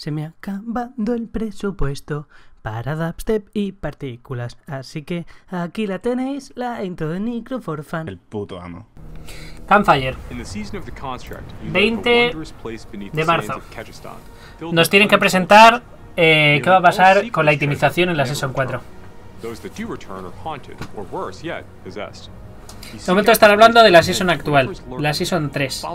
Se me ha acabado el presupuesto para dubstep y partículas. Así que aquí la tenéis, la intro de Necro for Fun. El puto amo. Campfire, 20 de marzo. Nos tienen que presentar qué va a pasar con la itemización en la Season 4. De momento están hablando de la Season actual, la Season 3.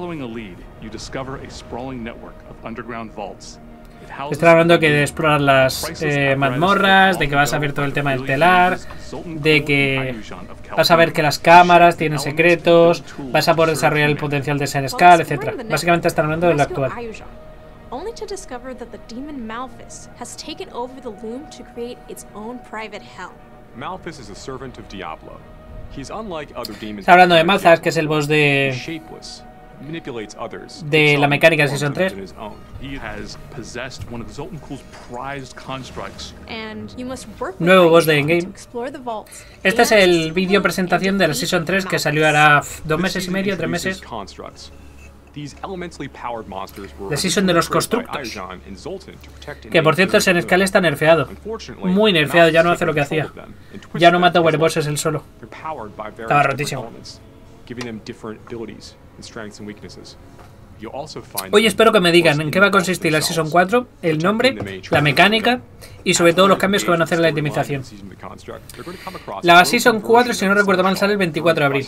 Están hablando que de explorar las mazmorras, de que vas a ver todo el tema del telar, de que vas a ver que las cámaras tienen secretos, vas a poder desarrollar el potencial de Senescal, etc. Básicamente están hablando de lo actual. Only to discover that the demon Malphus has taken over the loom to create its own private hell. Malphus is a servant of Diablo. He's unlike other demons. Está hablando de Malphus, que es el boss de la mecánica de Season 3. Nuevo boss de Endgame. Este es el vídeo presentación de la Season 3 que salió hará 2 meses y medio, 3 meses. La Season de los constructos. Que por cierto, Senescal está nerfeado. Muy nerfeado, ya no hace lo que hacía. Ya no mata werebosses él solo. Estaba rotísimo. Hoy espero que me digan en qué va a consistir la Season 4, el nombre, la mecánica y sobre todo los cambios que van a hacer en la itemización. La Season 4, si no recuerdo mal, sale el 24 de abril.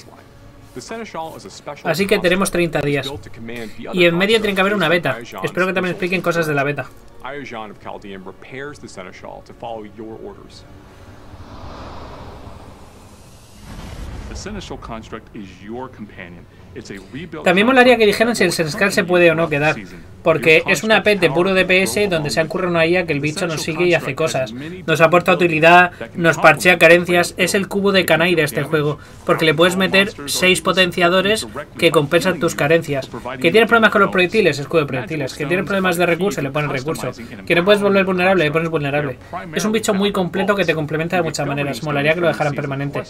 Así que tenemos 30 días. Y en medio tiene que haber una beta. Espero que también expliquen cosas de la beta. También molaría que dijeran si el Senescal se puede o no quedar, porque es una pet de puro DPS donde se han currado una IA que el bicho nos sigue y hace cosas. Nos aporta utilidad, nos parchea carencias, es el cubo de canal de este juego, porque le puedes meter 6 potenciadores que compensan tus carencias. Que tienes problemas con los proyectiles, escudo de proyectiles. Que tienes problemas de recurso, le pones recurso. Que no puedes volver vulnerable, le pones vulnerable. Es un bicho muy completo que te complementa de muchas maneras. Molaría que lo dejaran permanente.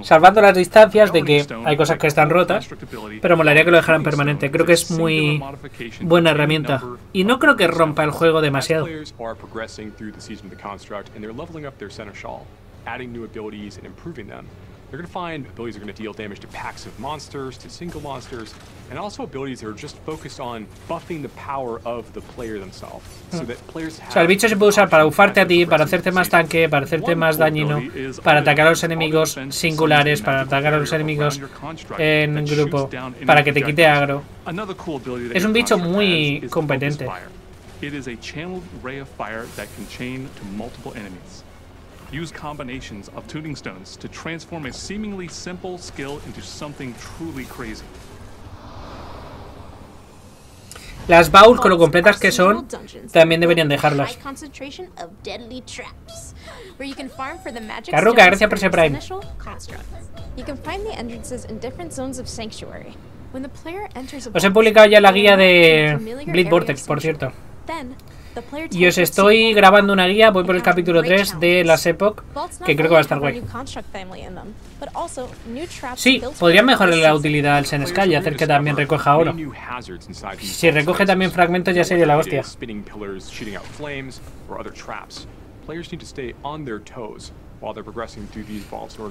Salvando las distancias de que hay cosas que están rotas, pero molaría que lo dejaran permanente. Creo que es muy buena herramienta y no creo que rompa el juego demasiado. They're going to find abilities that are going to deal damage to packs of monsters, to single monsters, and also abilities that are just focused on buffing the power of the player themselves. So that players have... O sea, el bicho se puede usar para bufarte a ti, para hacerte más tanque, para hacerte más dañino, para atacar a los enemigos singulares, para atacar a los enemigos en grupo, para que te quite agro. Es un bicho muy competente. It is a channeled ray of fire that can chain to multiple enemies. Use combinations of tuning stones to transform a seemingly simple skill into something truly crazy. Las bowls, con lo completas que son, también deberían dejarlas. Carruca, gracias por ese Prime. Os he publicado ya la guía de Bleed Vortex, por cierto. Y os estoy grabando una guía, voy por el capítulo 3 de las Epoch, que creo que va a estar guay. Sí, podrían mejorar la utilidad al Senescal y hacer que también recoja oro. Si recoge también fragmentos ya sería la hostia.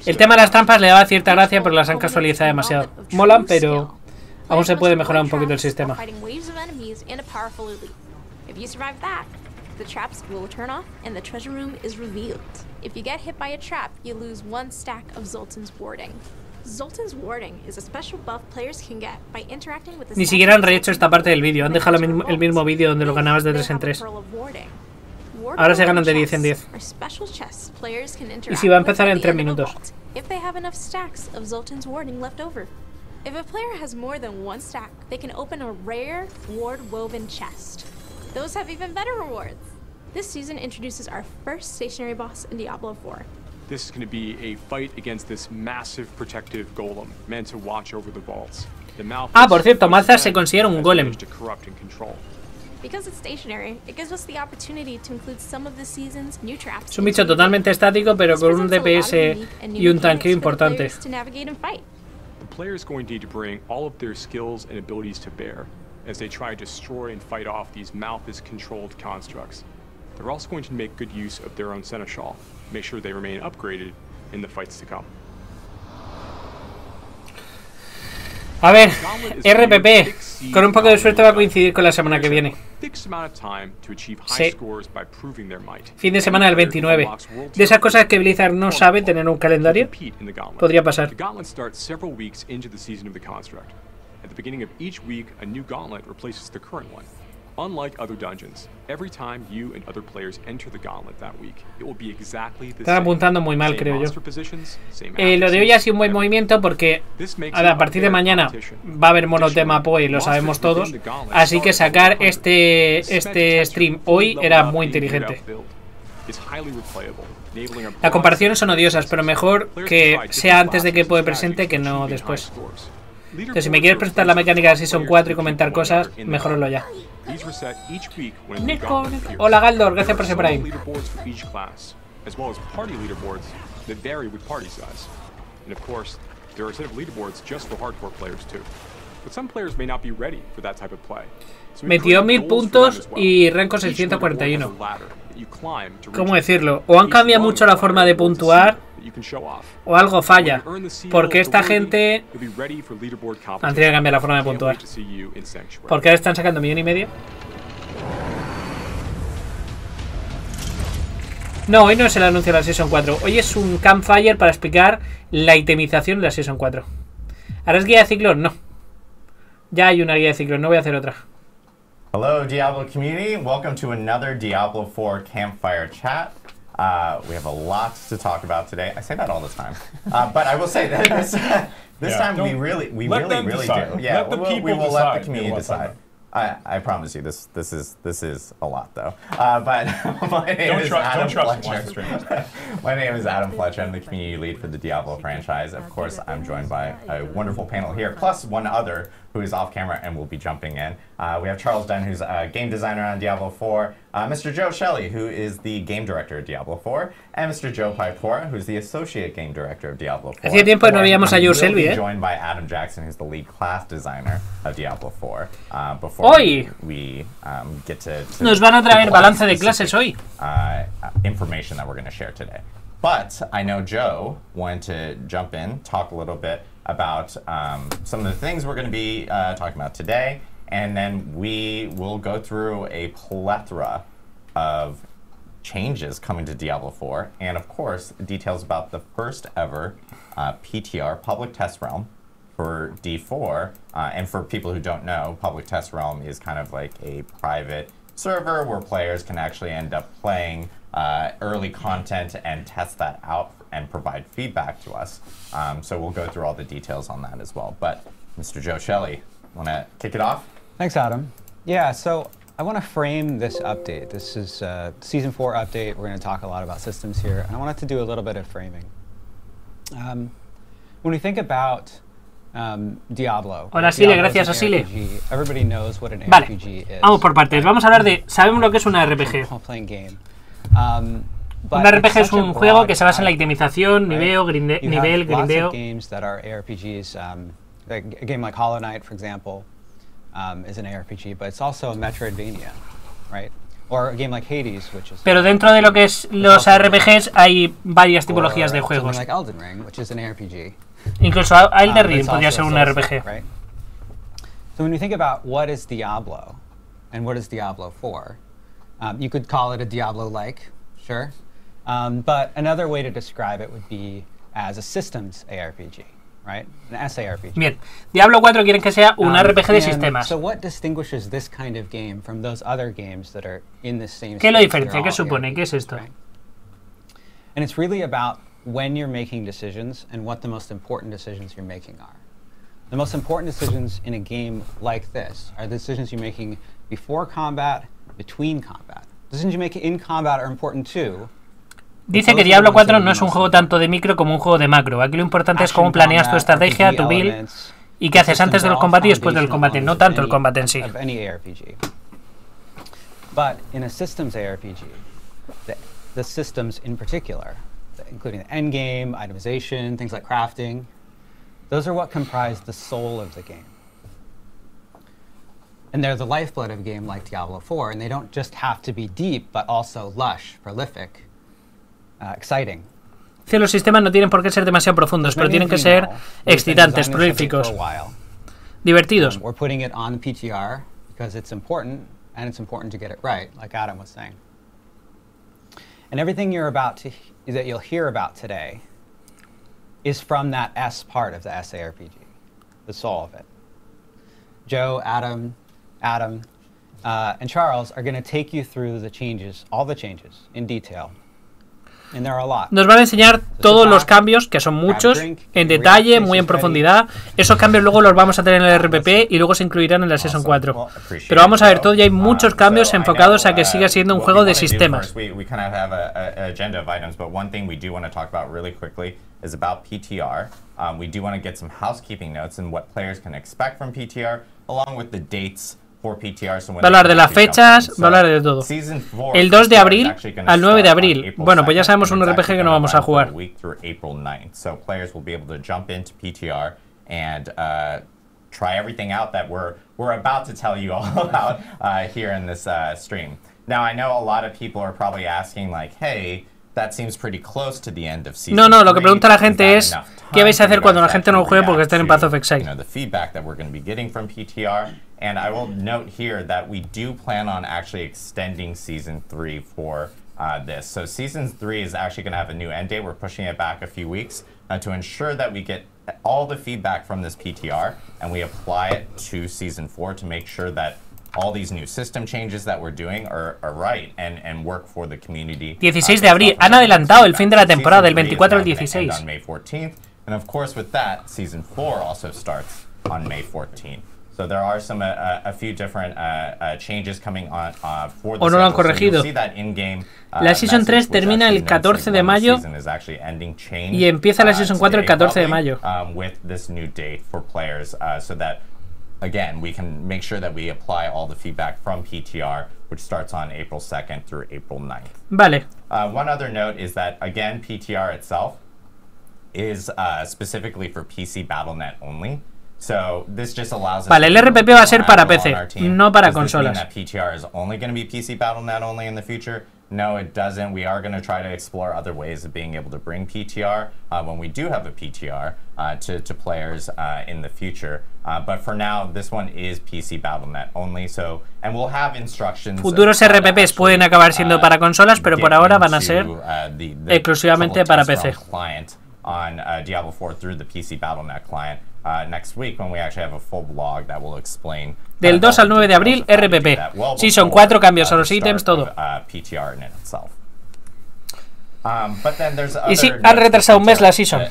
El tema de las trampas le daba cierta gracia, pero las han casualizado demasiado. Molan, pero aún se puede mejorar un poquito el sistema. If you survive that, the traps will turn off and the treasure room is revealed. If you get hit by a trap, you lose 1 stack of Zoltan's warding. Zoltan's warding is a special buff players can get by interacting with the... Ni siquiera han rehecho esta parte del vídeo, han dejado el mismo vídeo donde lo ganabas de 3 en 3. Ahora se ganan de 10 en 10. Y si va a empezar en 3 minutos. If they have enough stacks of Zoltan's warding left over. If a player has more than 1 stack, they can open a rare ward-woven chest. Those have even better rewards. This season introduces our first stationary boss in Diablo IV. This is going to be a fight against this massive protective golem meant to watch over the vaults. Por cierto, Malphus se considera un golem. Because it's stationary, it gives us the opportunity to include some of the season's new traps. Es un bicho totalmente estático, pero con un DPS y un tanqueo importante. The player is going to need to bring all of their skills and abilities to bear. as they try to destroy and fight off these Malthus-controlled constructs. They're also going to make good use of their own seneschal, make sure they remain upgraded in the fights to come. A ver, RPP, con un poco de suerte va a coincidir con la semana que viene. Sí. Fin de semana del 29. De esas cosas que Blizzard no sabe tener un calendario, podría pasar. Unlike other dungeons, every time you and other players enter the gauntlet that week, it will be exactly the Están apuntando muy mal, creo yo. Lo de hoy ha sido un buen movimiento porque a partir de mañana va a haber monotema PoE, lo sabemos todos. Así que sacar este stream hoy era muy inteligente. Las comparaciones son odiosas, pero mejor que sea antes de que PoE presente que no después. Entonces, si me quieres presentar la mecánica de Season 4 y comentar cosas, mejoralo ya. Nico. Hola Galdor, gracias por ese Prime. Metió 1000 puntos y rango 641. ¿Cómo decirlo? O han cambiado mucho la forma de puntuar o algo falla, porque esta gente han tenido que cambiar la forma de puntuar. ¿Por qué ahora están sacando 1,5 millones? No, hoy no es el anuncio de la Season 4. Hoy es un Campfire para explicar la itemización de la Season 4. ¿Ahora es guía de ciclón? No. Ya hay una guía de ciclón, no voy a hacer otra. Hello Diablo community, welcome to another Diablo 4 Campfire chat. We have a lot to talk about today. I say that all the time, but I will say that this time we really do. Yeah, we will let the community decide. I promise you, this is a lot though. But my name is Adam Fletcher. My name is Adam Fletcher. I'm the community lead for the Diablo franchise. Of course, I'm joined by a wonderful panel here, plus one other who is off camera and will be jumping in. We have Charles Dunn, who's a game designer on Diablo 4, Mr. Joe Shelley, who is the game director of Diablo 4, and Mr. Joe Pipora, who's the associate game director of Diablo 4. Hacía tiempo que no veíamos a Joe Shelley, ¿eh? Joined by Adam Jackson, who's the lead class designer of Diablo 4. Before we get to nos van a traer balance de clases hoy. Information that we're going to share today. But I know Joe wanted to jump in, talk a little bit about some of the things we're going to be talking about today, and then we will go through a plethora of changes coming to Diablo 4, and of course, details about the first ever PTR, Public Test Realm, for D4. And for people who don't know, Public Test Realm is kind of like a private server where players can actually end up playing early content and test that out and provide feedback to us. So we'll go through all the details on that as well. But Mr. Joe Shelley, want to kick it off? Thanks, Adam. Yeah, so I want to frame this update. This is a Season 4 update. We're going to talk a lot about systems here. And I wanted to do a little bit of framing. When we think about Diablo. Hola, Sile, gracias a Sile. Everybody knows what an Vale, RPG is. vamos por partes. Vamos a hablar de... Sabemos lo que es una RPG. Un RPG es un juego que se basa en la itemización, nivel, grindeo. Games that are ARPGs, like a game like Hollow Knight, for example, is an ARPG, but it's also a Metroidvania, right? Or a game like Hades, which is. Pero dentro de lo que es los RPGs hay varias tipologías de juegos. Like Elden Ring, which is an RPG. Incluso Elden Ring podría ser un RPG. Right? So when you think about what is Diablo and what is Diablo 4, you could call it a Diablo-like, sure. But another way to describe it would be as a systems ARPG, right? An SARPG. Bien, Diablo 4 quieren que sea un RPG de sistemas. So what distinguishes this kind of game from those other games that are in the same ¿Qué lo diferencia? ¿Qué supone? ¿Qué es esto? Right? And it's really about when you're making decisions and what the most important decisions you're making are. The most important decisions in a game like this are the decisions you're making before combat, between combat. Decisions you make in combat are important too. Dice que Diablo 4 no es un juego tanto de micro como un juego de macro. Aquí lo importante es cómo planeas tu estrategia, tu build y qué haces antes del combate y después del combate, no tanto el combate en sí. But in a systems ARPG, the systems in particular, including the endgame, itemization, things like crafting, those are what comprise the soul of the game. And they're the lifeblood of a game like Diablo IV, and they don't just have to be deep, but also lush, prolific, exciting. Los sistemas no tienen por qué ser demasiado profundos, pero tienen que ser excitantes, prolíficos, divertidos. We're putting it on the PTR because it's important, and it's important to get it right, like Adam was saying. And everything that you'll hear about today is from that S part of the SARPG, the soul of it. Joe, Adam, and Charles are going to take you through the changes, all the changes, in detail. And there are a lot. Nos van a enseñar todos los cambios, que son muchos, en detalle, muy en profundidad. Esos cambios luego los vamos a tener en el RPP y luego se incluirán en la Season 4. Pero vamos a ver todo y hay muchos cambios enfocados a que siga siendo un juego de sistemas. Is about PTR. We do want to get some housekeeping notes and what players can expect from PTR, along with the dates for PTR. So va a hablar de las fechas, va a hablar de todo. El 2 de abril al 9 de abril. Bueno, pues ya sabemos un RPG que no vamos a jugar. So players will be able to jump into PTR and try everything out that we're about to tell you all about here in this stream. Now, I know a lot of people are probably asking, like, hey, that seems pretty close to the end of season. No, lo que pregunta la gente es ¿qué vais a hacer cuando la gente no juegue porque estén en Path of Exile? The feedback that we're going to be getting from PTR, and I will note here that we do plan on actually extending season 3 for this. So season 3 is actually going to have a new end date. We're pushing it back a few weeks to ensure that we get all the feedback from this PTR and we apply it to season 4 to make sure that all these new system changes that we're doing are right and work for the community. 16 de abril. Han adelantado el fin de la temporada del 24 al 16. On May 14th. And of course with that, season 4 also starts on May 14th. So there are some a few different changes coming on for the no lo han corregido. La Season 3 termina el 14 de mayo y empieza la Season 4 el 14 de mayo. With this new date for players so that again, we can make sure that we apply all the feedback from PTR, which starts on April 2nd through April 9th. Vale. One other note is that, again, PTR itself is specifically for PC BattleNet only. So this just allows us vale, el RPP va a ser para PC, no para consolas. Does this mean that PTR is only going to be PC BattleNet only in the future? No, it doesn't. We are going to try to explore other ways of being able to bring PTR when we do have a PTR to players in the future. But for now, this one is PC BattleNet only. So, and we'll have instructions. Futuros RPPs pueden acabar siendo para consolas, pero por ahora van a ser exclusivamente para PC. On Diablo 4 through the PC BattleNet client next week when we actually have a full blog that will explain. Del 2 al 9 de abril, RPP. Sí, son 4 cambios a los ítems, todo. PTR in itself. But then there's y sí, han retrasado un mes la season.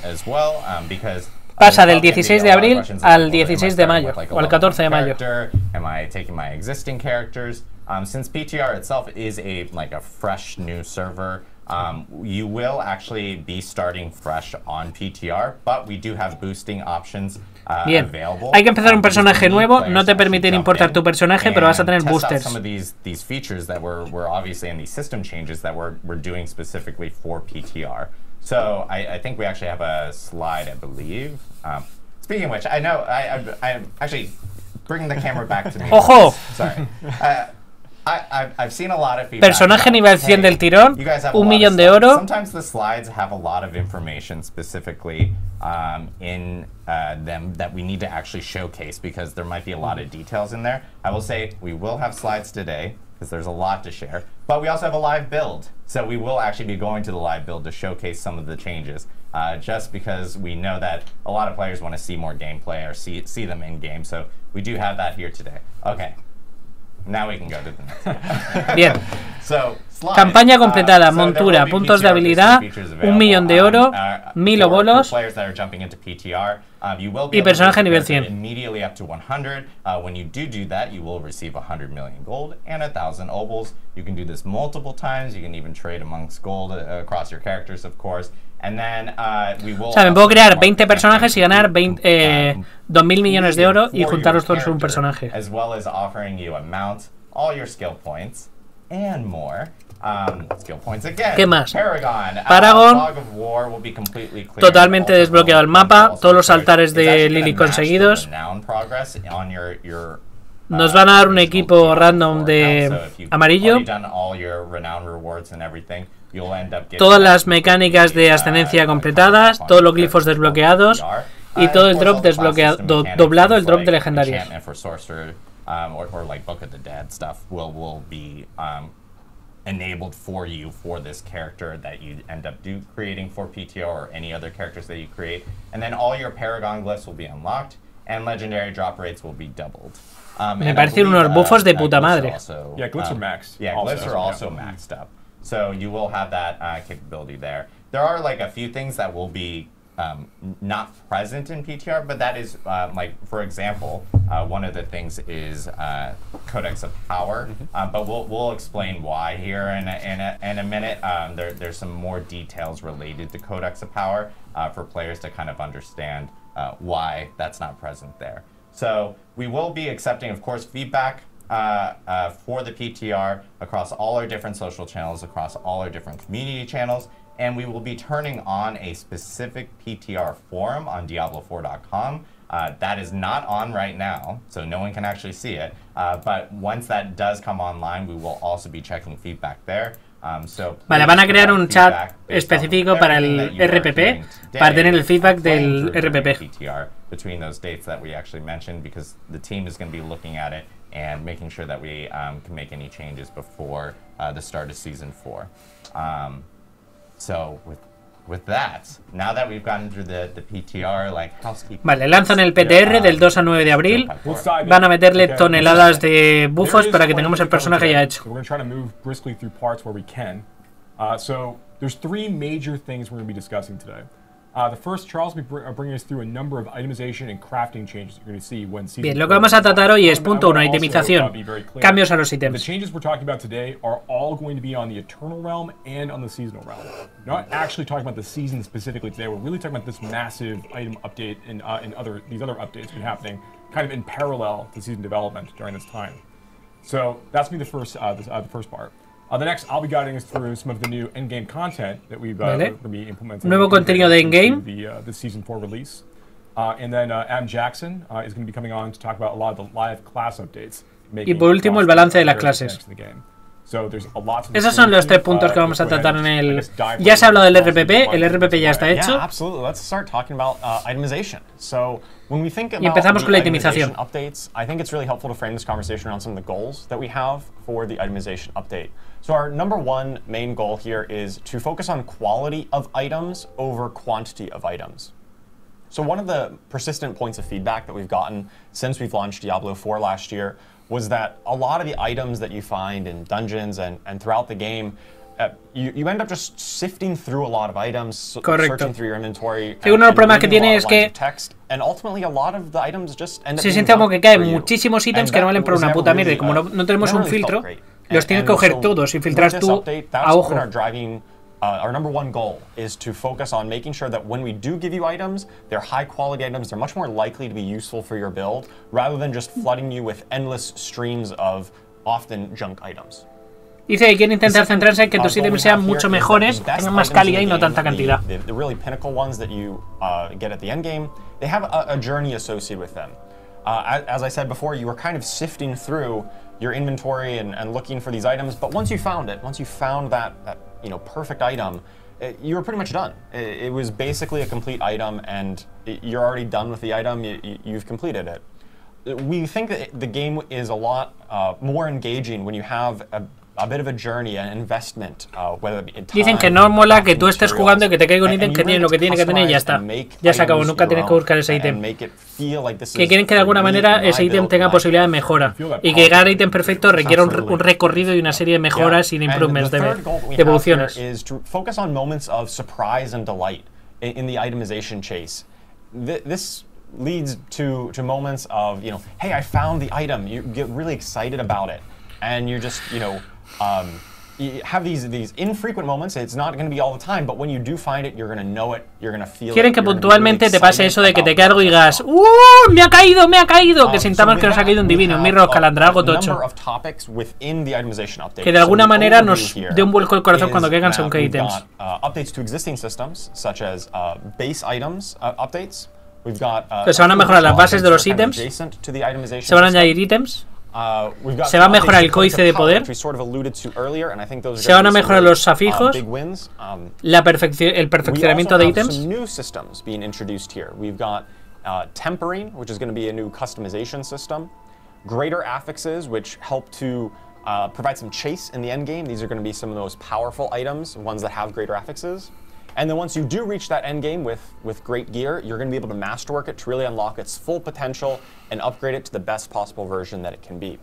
Pasa del 16 de abril al 16 de mayo, o al 14 de mayo. Am I taking my existing characters? Since PTR itself is a fresh new server, you will actually be starting fresh on PTR, but we do have boosting options available. Hay que empezar un personaje nuevo, no te permiten importar tu personaje, pero vas a tener boosters. Some of these features that we're obviously in these system changes that we're doing specifically for PTR. So I think we actually have a slide, I believe. Speaking of which, I know I actually bring the camera back to me. Ojo. Sorry. I've seen a lot of feedback. Personaje nivel 100 del tirón, 1 millón de oro. Sometimes the slides have a lot of information specifically in them that we need to actually showcase because there might be a lot of details in there. I will say we will have slides today because there's a lot to share, but we also have a live build. So we will actually be going to the live build to showcase some of the changes just because we know that a lot of players want to see more gameplay or see them in game. So we do have that here today. Okay. Now we can go to the next. Bien. Campaña completada, montura, puntos de habilidad, 1 millón de oro, 1000 bolos y personaje nivel 100. Immediately up to 100. When you do that, you will receive 100 million gold and 1,000 obols. You can do this multiple times. You can even trade amongst gold across your characters, of course. And then we will. O sea, me puedo crear 20 personajes y ganar 2.000 millones de oro y juntaros todos en un personaje. As well as offering you a mount, all your skill points, and more. Skill points again. ¿Qué más? Paragon. Totalmente desbloqueado el mapa, todos los altares de Lily conseguidos. Nos van a dar un equipo random de amarillo. Todas las mecánicas de ascendencia completadas, todos los glifos desbloqueados y todo el drop desbloqueado, doblado el drop de legendarios. Enabled for you for this character that you end up creating for PTR or any other characters that you create, and then all your Paragon glyphs will be unlocked and legendary drop rates will be doubled. Me parecen unos buffos de puta madre. Yeah, glyphs are maxed. Yeah, glyphs are also maxed up, so you will have that capability there. There are like a few things that will be not present in PTR, but that is like, for example, one of the things is Codex of Power, but we'll explain why here in a minute. There's some more details related to Codex of Power for players to kind of understand why that's not present there. So we will be accepting, of course, feedback for the PTR across all our different social channels, across all our different community channels. And we will be turning on a specific PTR forum on Diablo4.com. That is not on right now, so no one can actually see it. But once that does come online, we will also be checking feedback there. Vale, van a crear un chat específico para el RPP, para tener el feedback del RPP. Between those dates that we actually mentioned, because the team is going to be looking at it and making sure that we can make any changes before the start of Season 4. So with that, now that we've gotten through the PTR, like housekeeping. Vale, lanzan el PTR del 2 al 9 de abril. Van a meterle toneladas de buffos para que tengamos el personaje ya hecho. We're going to try to move briskly through parts where we can. So there's three major things we're going to be discussing today. The first, Charles will be bringing us through a number of itemization and crafting changes you're going to see when season. Bien, lo que vamos a tratar hoy es punto 1, itemización, cambios a los The ítems. changes we're talking about today are all going to be on the Eternal Realm and on the Seasonal Realm. We're not actually talking about the season specifically today. We're really talking about this massive item update and these other updates been happening kind of in parallel to season development during this time. So that's going to be the first part. The next, I'll be guiding us through some of the new in-game content that we've going to be implementing. Nuevo contenido de in-game. The Season 4 release. And then Adam Jackson is going to be coming on to talk about a lot of the live class updates. Y por último, el balance de las clases. Esos son los tres puntos que vamos a tratar en el... Ya se ha hablado del RPP, el RPP ya está hecho. Y empezamos con la itemización. I think it's really helpful to frame this conversation around some of the goals that we have for the itemization update. So our number one main goal here is to focus on quality of items over quantity of items. So one of the persistent points of feedback that we've gotten since we've launched Diablo 4 last year was that a lot of the items that you find in dungeons and throughout the game, you end up just sifting through a lot of items, searching through your inventory. Sí, uno de los problemas que tiene es que and ultimately a lot of the items just end up se siente como que caen muchísimos ítems que no valen por una puta mierda. Y como no tenemos un filtro, los tienes que coger todos y filtrar tú a ojo. Our number one goal is to focus on making sure that when we do give you items, they're high quality items, they're much more likely to be useful for your build, rather than just flooding you with endless streams of often junk items. Dice que quiere intentar centrarse en que tus ítems sean mucho mejores, tengan más calidad y no tanta cantidad. The really pinnacle ones that you get at the end game, they have a journey associated with them. As I said before, you were kind of sifting through your inventory and looking for these items, but once you found that perfect item, you were pretty much done. It was basically a complete item, and you're already done with the item. You've completed it. We think that the game is a lot more engaging when you have a bit of a journey, an investment, whether it be in time. Dicen que no mola que tú estés jugando y que te caiga un ítem que tiene lo que tiene que tener y ya está. Ya se acabó, nunca tienes que buscar ese ítem. Que quieren que de alguna manera ese ítem tenga posibilidad de mejora y que cada ítem perfecto requiera un recorrido y una serie de mejoras y de improvements, de evoluciones. Focus on moments of surprise and delight in the itemization chase. This leads to moments of, hey, I found the item. You get really excited about it, and you're just, you have these infrequent moments. It's not going to be all the time, but when you do find it, you're going to know it, you're going to feel it. Quieren que puntualmente te pase eso de que te cargo y digas, me ha caído, que sintamos que nos ha caído un divino, un mirro, calandra, algo tocho. Que de alguna manera nos dé un vuelco el corazón cuando caigan según qué ítems. Updates to existing systems, such as base items updates. We've got que se van a mejorar las bases de los ítems, se van a añadir ítems. Se va a mejorar el códice de poder. Se van a mejorar los afijos. El perfeccionamiento de ítems. Tempering, which is going to be a new customization system. Greater affixes, which help to provide some chase in the end game. These are going to be some of the most powerful items, ones that have greater affixes. And then once you do reach that end game with great gear, you're going to be able to masterwork it to really unlock its full potential and upgrade it to the best possible version that it can be.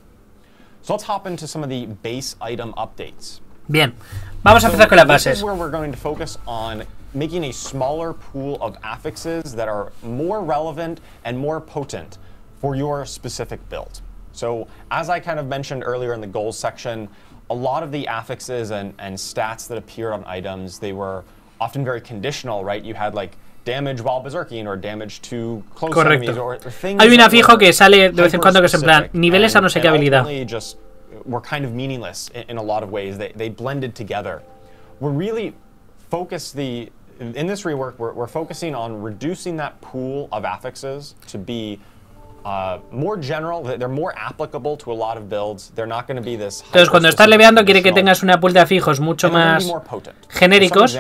So let's hop into some of the base item updates. Bien, vamos a empezar con las bases. This is where we're going to focus on making a smaller pool of affixes that are more relevant and more potent for your specific build. So as I kind of mentioned earlier in the goals section, a lot of the affixes and stats that appeared on items, they were often very conditional, right? You had like damage while berserking or damage to close enemies or things. Hay un afijo que sale de vez en cuando que es en plan niveles a no sé qué habilidad. Just were kind of meaningless in a lot of ways. They blended together. We're really in this rework, we're focusing on reducing that pool of affixes to be more general. They're more applicable to a lot of builds. They're not going to be this. Entonces, cuando estás leveando, quiere que tengas una pool de afijos mucho más genéricos,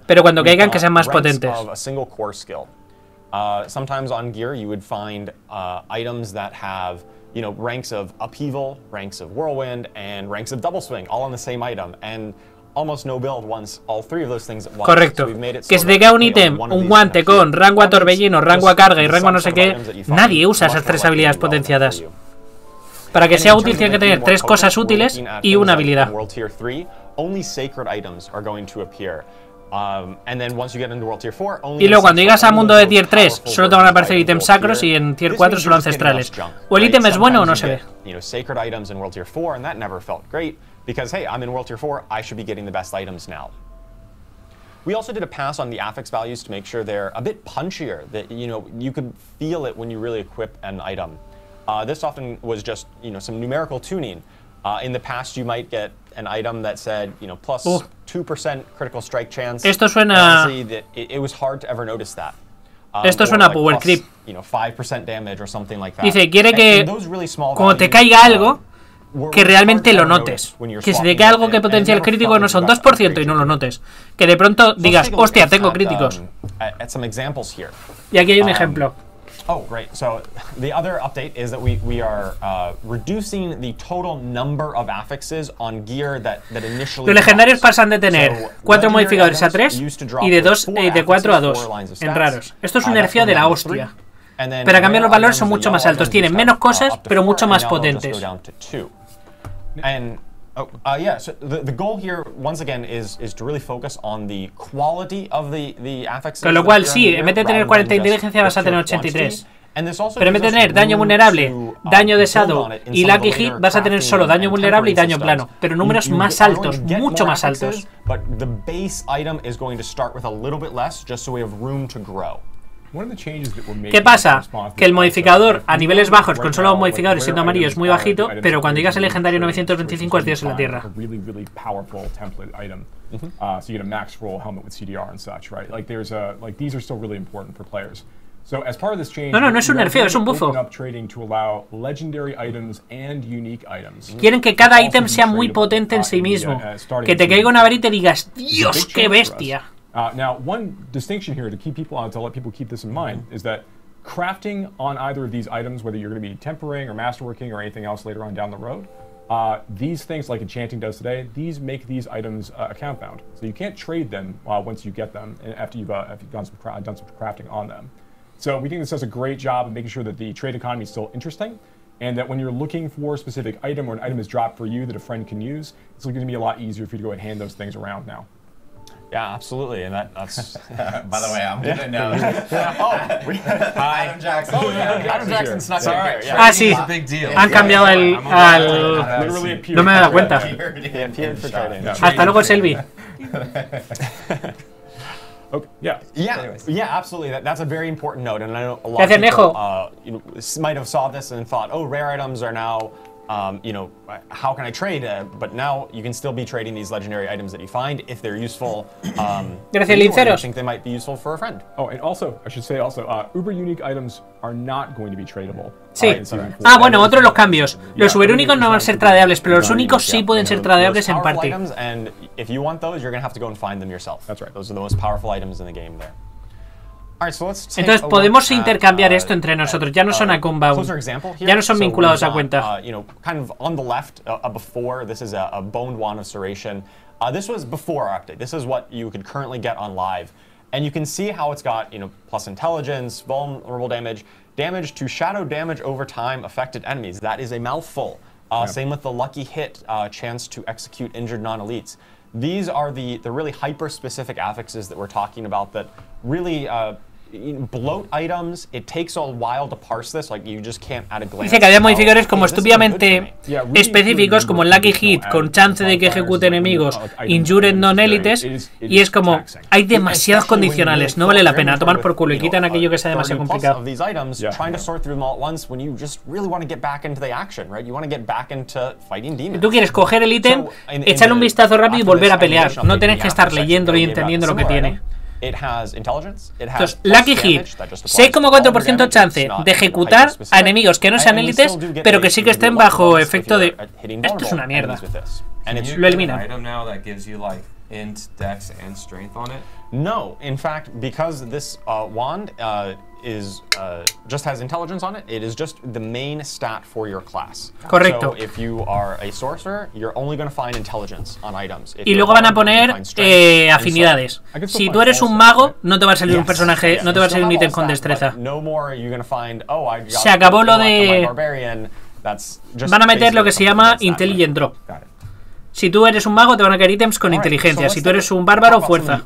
pero cuando caigan que sean más potentes. Sometimes on gear, you would find items that have, you know, ranks of upheaval, ranks of whirlwind, and ranks of double swing, all on the same item. And almost no build wants all three of those things at once. Correcto. Que se tenga un ítem, un guante con rango a torbellino, rango a carga y rango a no sé qué, nadie usa esas tres habilidades potenciadas. Para que sea útil tiene que tener tres cosas útiles y una habilidad. Y luego cuando llegas a mundo de tier 3 solo te van a aparecer ítems sacros y en tier 4 solo ancestrales. O el ítem es bueno o no se ve. Because, hey, I'm in World Tier 4, I should be getting the best items now. We also did a pass on the affix values to make sure they're a bit punchier, that, you know, you could feel it when you really equip an item. This often was just, you know, some numerical tuning. In the past, you might get an item that said, you know, plus 2% critical strike chance. Esto suena... Honestly, it was hard to ever notice that. Esto suena a power creep. You know, 5% damage or something like that. Dice, quiere que cuando te caiga algo, que realmente lo notes. Que si te cae algo que potencia el crítico no son 2% y no lo notes. Que de pronto digas, hostia, tengo críticos. Y aquí hay un ejemplo. Oh, great. So the other update is that we are reducing the total number of affixes on gear that initially. Los legendarios pasan de tener 4 modificadores a 3 y de 4 a 2 en raros. Esto es un nerfeo de la hostia. Pero a cambio los valores son mucho más altos. Tienen menos cosas, pero mucho más potentes. And yeah, so the goal here once again is to really focus on the quality of the affixes. Con lo cual sí, en vez de tener 40 de inteligencia vas a tener 83. Pero en vez de tener daño vulnerable, daño de shadow y lucky hit, vas a tener solo daño vulnerable y daño plano, pero números más altos, mucho más altos. ¿Qué pasa? Que el modificador a niveles bajos, con solo modificadores siendo amarillo, es muy bajito, pero cuando llegas al legendario 925 es Dios en la tierra. No es un nerfeo, es un bufo. Quieren que cada ítem sea muy potente en sí mismo. Que te caiga una varita y digas, ¡Dios, qué bestia! Now, one distinction here to let people keep this in mind is that crafting on either of these items, whether you're going to be tempering or masterworking or anything else later on down the road, these things like enchanting does today, these make these items account bound. So you can't trade them once you get them after you've done some crafting on them. So we think this does a great job of making sure that the trade economy is still interesting, and that when you're looking for a specific item or an item is dropped for you that a friend can use, it's going to be a lot easier for you to go and hand those things around now. Yeah, absolutely, and that's. By the way, I'm gonna know. Hi, Adam Jackson. Oh, yeah, Adam Jackson's not here. Ah, sí. Han cambiado al. No me he dado cuenta. Hasta luego, Selby. Okay, yeah, absolutely. That's a very important note, and I know a lot of people might have saw this and thought, oh, rare items are now you know, how can I trade? But now you can still be trading these legendary items that you find if they're useful. Gracias, I Linceros. think they might be useful for a friend. Oh, and also, I should say also, uber unique items are not going to be tradable. Sí. Ah, bueno, otro de los cambios. Los super únicos no van a ser tradeables, pero los únicos sí pueden ser tradeables en parte. And if you want those, you're going to have to go and find them yourself. That's right. Those are the most powerful items in the game there. Entonces podemos intercambiar esto entre nosotros. Ya no son account-bound. Ya no son vinculados a cuenta. You know, kind of on the left, before, this is a boned wand of Serration. This was before our update. This is what you could currently get on live. And you can see how it's got, you know, plus intelligence, vulnerable damage, damage to shadow damage over time affected enemies. That is a mouthful. Same with the lucky hit, chance to execute injured non-elites. These are the really hyper-specific affixes that we're talking about that really bloat items. It takes a while to parse this, like you just can't at a glance. Dice que había modificadores como estúpidamente específicos, como el lucky hit, con chance de que ejecute enemigos, injured non-elites, y es como, hay demasiados condicionales, no vale la pena tomar por culo y quitan aquello que sea demasiado complicado. Tú quieres coger el ítem, echarle un vistazo rápido y volver a pelear, no tenés que estar leyéndolo y entendiendo lo que tiene. Entonces, Lucky Hit, 6,4% chance de ejecutar a enemigos que no sean élites, pero que sí que estén bajo efecto de... Esto es una mierda. Lo eliminan. No, in fact, because this wand just has intelligence on it, it is just the main stat for your class. Correcto. So if you are a sorcerer, you're only going to find intelligence on items. Y luego van a poner afinidades. Si tú eres un mago, no te va a salir un personaje, no te va a salir un ítem con destreza. Se acabó lo de... Van a meter lo que se llama Intelligent Drop. Si tú eres un mago, te van a caer ítems con inteligencia. Si tú eres un bárbaro, fuerza.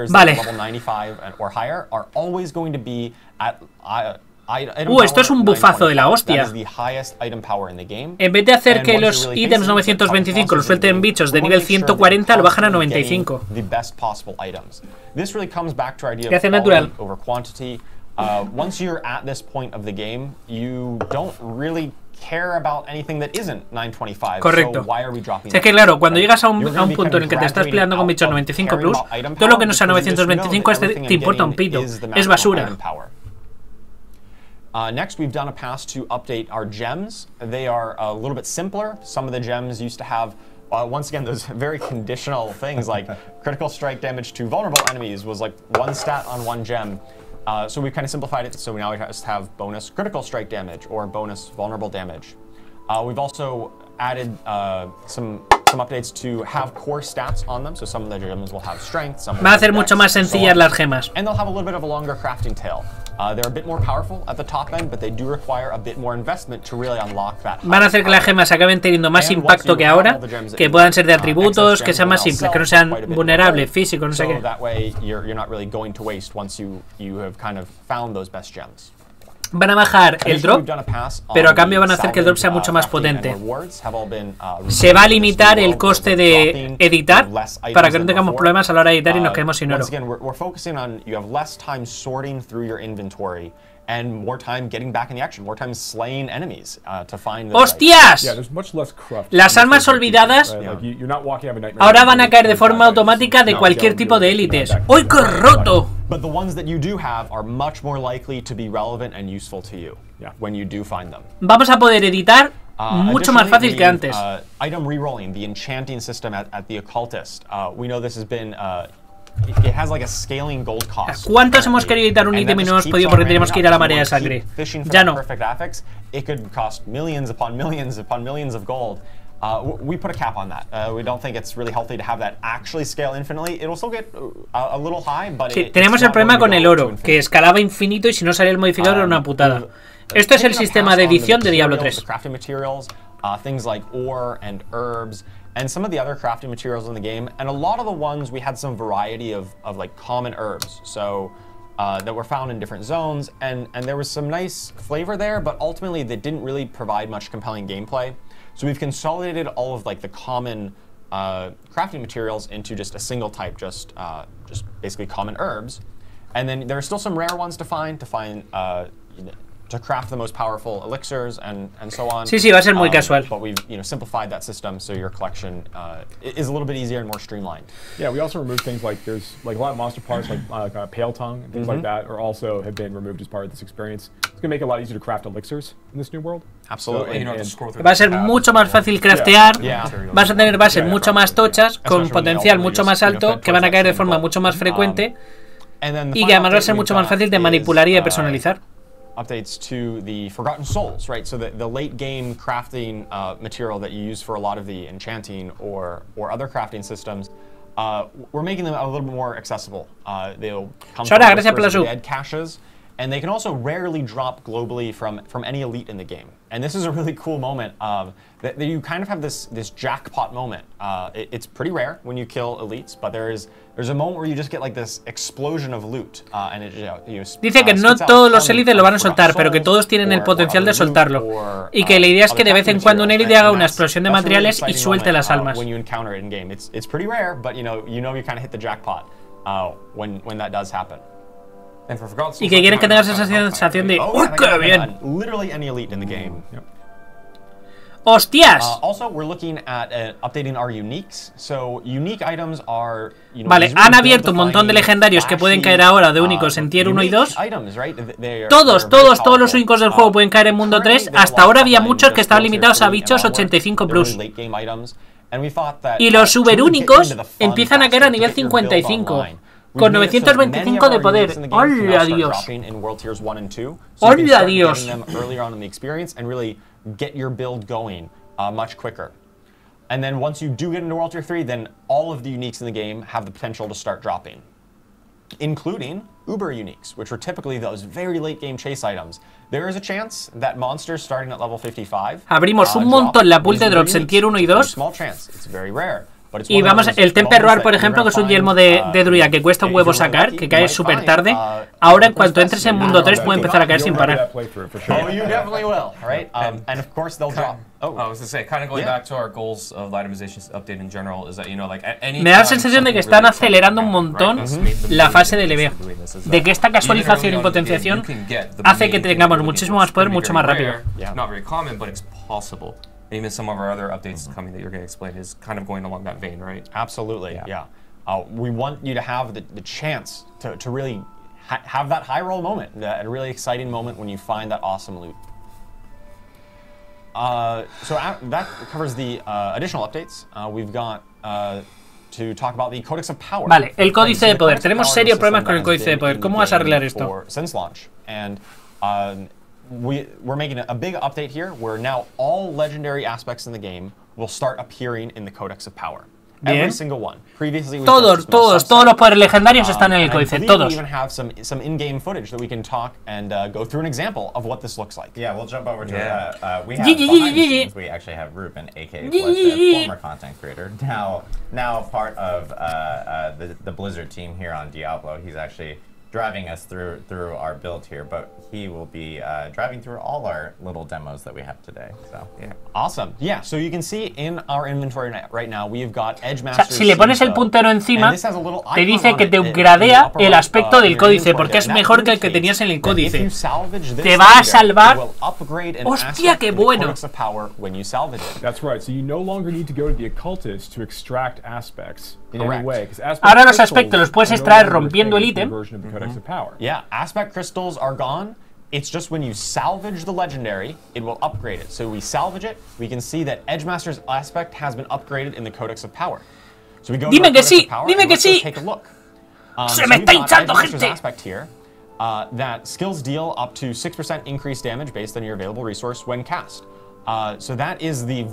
Vale. Esto es un bufazo de la hostia. En vez de hacer que los ítems 925 los suelten bichos de nivel 140, lo bajan a 95. Gracias, natural. Once you're at this point of the game, you don't really care about anything that isn't 925. Correcto. So why are we dropping es que claro, cuando llegas a un punto en el que te estás peleando con bichos 95 plus, todo lo que no sea 925 te importa un pito. Es basura. Next, we've done a pass to update our gems. They are a little bit simpler. Some of the gems used to have once again, those very conditional things like critical strike damage to vulnerable enemies was like one stat on one gem. So we've kind of simplified it, so we now just have bonus critical strike damage or bonus vulnerable damage. We've also added some updates to have core stats on them, so some of the gems will have strength, some va a hacer mucho más sencillas las gemas. And they'll have a little bit of a longer crafting tail. They're a bit more powerful at the top end, but they do require a bit more investment to really unlock that. Van a hacer que las gemas acaben teniendo más impacto que ahora, que puedan ser de atributos, que sean más simples, que no sean vulnerables, físicos, no sé qué. That way you're not really going to waste once you have kind of found those best gems. Van a bajar el drop, pero a cambio van a hacer que el drop sea mucho más potente. Se va a limitar el coste de editar para que no tengamos problemas a la hora de editar y nos quedemos sin oro. And more time getting back in the action, more time slaying enemies to find the ¡Hostias! Las almas olvidadas ahora van a caer de forma automática de cualquier tipo de élites. ¡Uy, qué roto! But the ones that you do have are much more likely to be relevant and useful to you when you do find them. Vamos a poder editar mucho más fácil que antes. Item rerolling, the enchanting system at the occultist. We know this has been it has like a scaling gold cost. ¿Cuántos hemos querido editar un ítem y no hemos podido porque tenemos que ir a la marea de sangre? Ya no. It could cost millions upon millions upon millions of gold. We put a cap on that. We don't think it's really healthy to have that actually scale infinitely. It'll still get a little high, but sí, tenemos el problema con el oro, que escalaba infinito y si no salía el modificador era una putada. Esto es el sistema de edición de Diablo 3. Things like ore and herbs and some of the other crafting materials in the game, and a lot of the ones we had some variety of like common herbs, so that were found in different zones, and there was some nice flavor there, but ultimately they didn't really provide much compelling gameplay. So we've consolidated all of like the common crafting materials into just a single type, just basically common herbs. And then there are still some rare ones to find to craft the most powerful elixirs and so on. Sí, va a ser muy casual. But we've simplified that system so your collection is a little bit easier and more streamlined. Yeah, we also removed things like there's like a lot of monster parts like pale tongue and things like that have been removed as part of this experience. It's gonna make it a lot easier to craft elixirs in this new world. Absolutely. Va a ser mucho más fácil craftear. Vas a tener bases mucho más tochas con potencial mucho más alto que van a caer de forma mucho más frecuente y que además va a ser mucho más fácil de manipular y de personalizar. Updates to the Forgotten Souls, right? So the late game crafting material that you use for a lot of the enchanting or other crafting systems, we're making them a little bit more accessible. They'll come from dead caches, and they can also rarely drop globally from any elite in the game. And this is a really cool moment that you kind of have this jackpot moment. It's pretty rare when you kill elites, but there's a moment where you just get like this explosion of loot, and dice que no todos los élites lo van a soltar, pero que todos tienen el potencial de soltarlo, y que la idea es que de vez en cuando un élite haga una explosión de materiales y suelte las almas. When you encounter it in game, it's pretty rare, but you kind of hit the jackpot when that does happen. Y que quieren que tengas esa sensación de ¡uy, qué bien! Literally any elite in the game. ¡Hostias! Also, we're looking at updating our uniques. So, unique items are, vale, han abierto un montón de legendarios que pueden caer ahora de únicos en tier 1 y 2. Todos los únicos del juego pueden caer en mundo 3. Hasta ahora había muchos que estaban limitados a bichos 85+. Y los super únicos empiezan a caer a nivel 55. Con 925 de poder. ¡Hola Dios! ¡Hola Dios! Get your build going much quicker. And then once you do get into World Tier 3, then all of the uniques in the game have the potential to start dropping, including Uber uniques, which are typically those very late game chase items. There is a chance that monsters starting at level 55 abrimos un montón la pool de drops en tier 1 y 2. Small chance. It's very rare. Y vamos, el Temperroar, por ejemplo, que es un yelmo de druida que cuesta un huevo sacar, que cae súper tarde. Ahora, en cuanto entres en mundo 3, puede empezar a caer sin parar. Oh, you definitely will, right? And of course they'll drop. I was gonna say, kind of going back to our goals of the itemization update in general, is that, like, me da la sensación de que están acelerando un montón la fase de leveo. De que esta casualización y potenciación hace que tengamos muchísimo más poder mucho más rápido. Not very common, but it's possible. Even some of our other updates coming that you're going to explain is kind of going along that vein, right? Absolutely, yeah. We want you to have the chance to really have that high roll moment, a really exciting moment when you find that awesome loot. So that covers the additional updates. We've got to talk about the Codex of Power. Vale, el códice de poder. Tenemos serios problemas con el códice de poder. ¿Cómo vas a arreglar esto? Since launch, and we're making a big update here where now all legendary aspects in the game will start appeering in the Codex of Power. Every single one. Previously, todos los poderes legendarios están en el códice, todos. We even have some in-game footage that we can talk and go through an example of what this looks like. Yeah, we'll jump over to it. We have behind the scenes, we actually have Ruben, aka former content creator, now part of the Blizzard team here on Diablo. He's actually driving us through our build here, but he will be driving through all our little demos that we have today. So yeah, awesome. Yeah, so you can see in our inventory right now we've got Edge Masters. O sea, si le pones el puntero encima, te dice que te upgradea el aspecto del códice, porque es mejor que el que tenías en el códice. Te va a salvar. ¡Hostia, qué bueno! That's right. So you no longer need to go to the occultist to extract aspects in any way. Ahora los aspectos los puedes extraer rompiendo el ítem. Yeah, aspect crystals are gone. It's just when you salvage the legendary, it will upgrade it. So we salvage it, we can see that Edgemaster's aspect has been upgraded in the Codex of Power. So we go to the Codex of Power and let's go take a look. Se me está hinchando, gente. Aspect here that skills deal up to 6% increased damage based on your available resource when cast. So that is the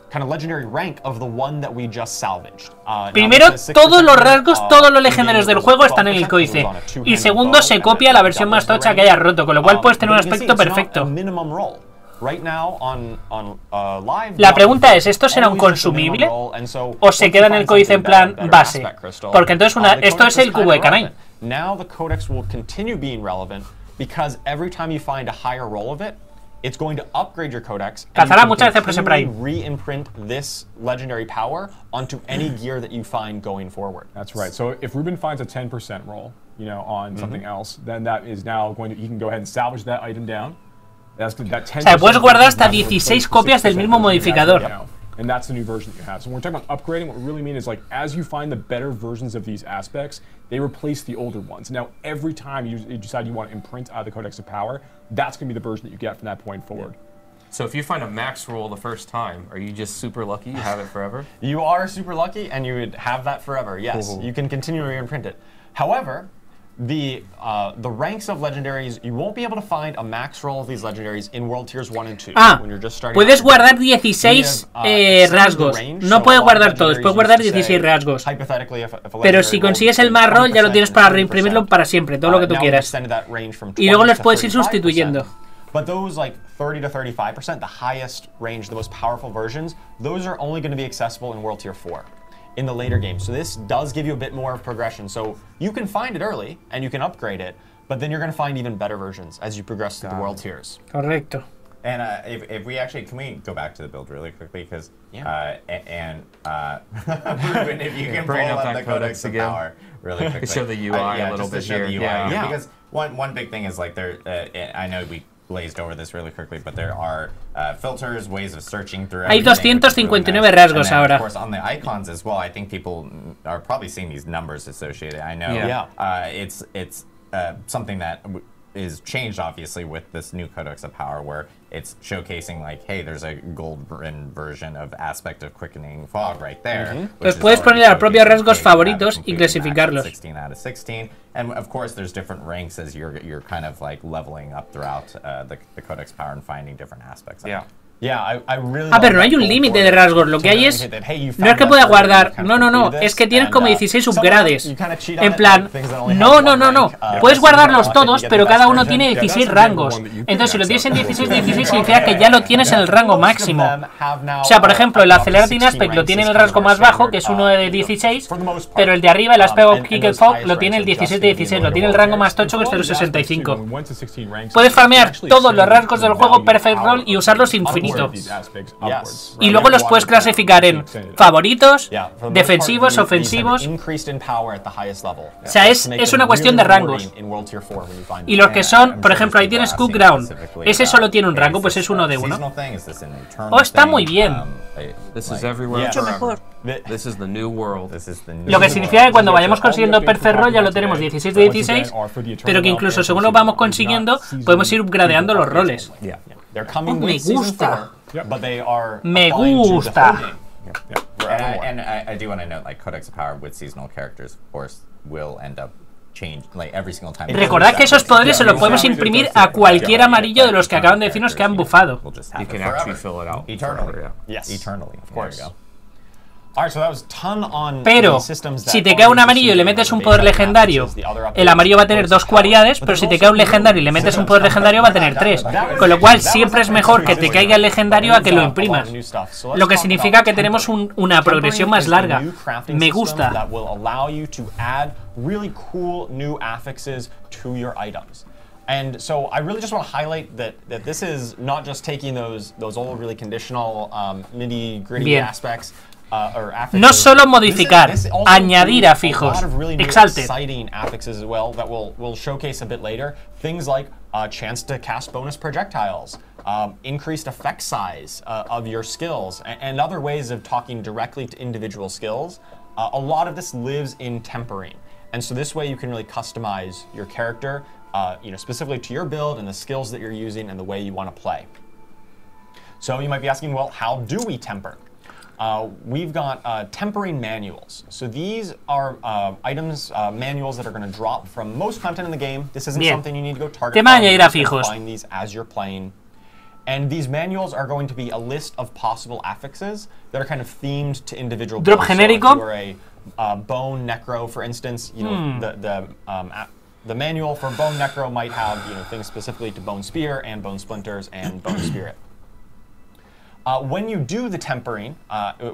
kind of legendary rank of the one that we just salvaged. Primero, todos los rasgos, todos los legendarios del juego están en el códice. Y segundo, se copia la versión más tocha que haya roto, con lo cual puedes tener un aspecto perfecto. La pregunta es, ¿esto será un consumible? ¿O se queda en el códice en plan base? Porque entonces esto es el cubo de canal. Now the codex will continue being relevant because every time you find a higher roll of it, it's going to upgrade your codex and you can continually re-imprint this legendary power onto any gear that you find going forward. That's right. So if Ruben finds a 10% roll, on something else, then that is now going to, you can go ahead and salvage that item down. That O sea, puedes guardar hasta 16 copias del mismo modificador. And that's the new version that you have. So when we're talking about upgrading, what we really mean is like, as you find the better versions of these aspects, they replace the older ones. Now, every time you decide you want to imprint the Codex of Power, that's going to be the version that you get from that point forward. So if you find a max roll the first time, are you just super lucky? You have it forever? You are super lucky, and you would have that forever, yes. You can continually imprint it. However, the ranks of legendaries, you won't be able to find a max roll of these legendaries in World Tiers 1 and 2 when you're just starting. Puedes guardar 16 rasgos. No puedes guardar todos, puedes guardar 16 rasgos. Pero si consigues el más roll, ya lo tienes para reimprimirlo para siempre, todo lo que tú quieras. Y luego los puedes ir sustituyendo. But those like 30 to 35%, the highest range, the most powerful versions, those are only going to be accessible in World Tier 4. In the later games. So this does give you a bit more of progression. So you can find it early and you can upgrade it, but then you're going to find even better versions as you progress through the world tiers. Correcto. And if we actually, can we go back to the build really quickly? Because, Ruben, if you can pull up the Codex of Power really quickly. Show the UI a little bit here. Yeah. Because one big thing is like I know we glazed over this really quickly, but there are filters, ways of searching through Hay 259 rasgos ahora. Of course, on the icons as well, I think people are probably seeing these numbers associated. I know it's something that is changed, obviously, with this new Codex of Power, where it's showcasing, like, hey, there's a golden version of Aspect of Quickening Fog right there. Pues puedes poner los propios rasgos favoritos y clasificarlos. 16 out of 16. And, of course, there's different ranks as you're kind of, like, leveling up throughout the Codex Power and finding different aspects of it. Pero no hay un límite de rasgos, lo que hay es... No es que pueda guardar... No, es que tienes como 16 upgrades. En plan... No. Puedes guardarlos todos, pero cada uno tiene 16 rangos. Entonces, si lo tienes en 16 significa que ya lo tienes en el rango máximo. O sea, por ejemplo, el Accelerating Aspect lo tiene en el rasgo más bajo, que es uno de 16, pero el de arriba, el Aspect of Quickening Fog, lo tiene el 17 de 16, lo tiene el rango más tocho, que es 0,65. Puedes farmear todos los rasgos del juego Perfect Roll y usarlos infinitos. Y luego los puedes clasificar en favoritos, defensivos, ofensivos. O sea, es una cuestión de rangos. Y los que son, por ejemplo, ahí tienes Cook Ground. Ese solo tiene un rango, pues es uno de uno. Oh, está muy bien. Mucho mejor. Lo que significa que cuando vayamos consiguiendo Perfect Roll ya lo tenemos 16 de 16, pero que incluso según lo vamos consiguiendo, podemos ir upgradeando los roles. Me gusta. Me gusta. And I do want to note, like, Codex of Power with seasonal characters, of course, will end up change like every single time. Recordad que esos poderes se los podemos imprimir a cualquier amarillo de los que acaban de decirnos que han bufado. You can actually fill it out eternally. Yes, eternally. Of course. There you go. Pero si te cae un amarillo y le metes un poder legendario, el amarillo va a tener 2 cualidades, pero si te cae un legendario y le metes un poder legendario va a tener 3. Con lo cual siempre es mejor que te caiga el legendario a que lo imprimas. Lo que significa que tenemos una progresión más larga. Me gusta. And so I really just want to highlight that this is not just taking those old really conditional nitty-gritty aspects. No solo modificar, añadir afijos. Exalted. Exciting affixes as well that we'll showcase a bit later. Things like a chance to cast bonus projectiles, increased effect size of your skills, and other ways of talking directly to individual skills. A lot of this lives in tempering, and so this way you can really customize your character, specifically to your build and the skills that you're using and the way you want to play. So you might be asking, well, how do we temper? We've got tempering manuals. So these are manuals that are going to drop from most content in the game. This isn't something you need to go target. Find these as you're playing. And these manuals are going to be a list of possible affixes that are kind of themed to individual drop builds. genérico. So if you're a bone necro, for instance, the manual for bone necro might have things specifically to bone spear and bone splinters and bone spirit. When you do the tempering,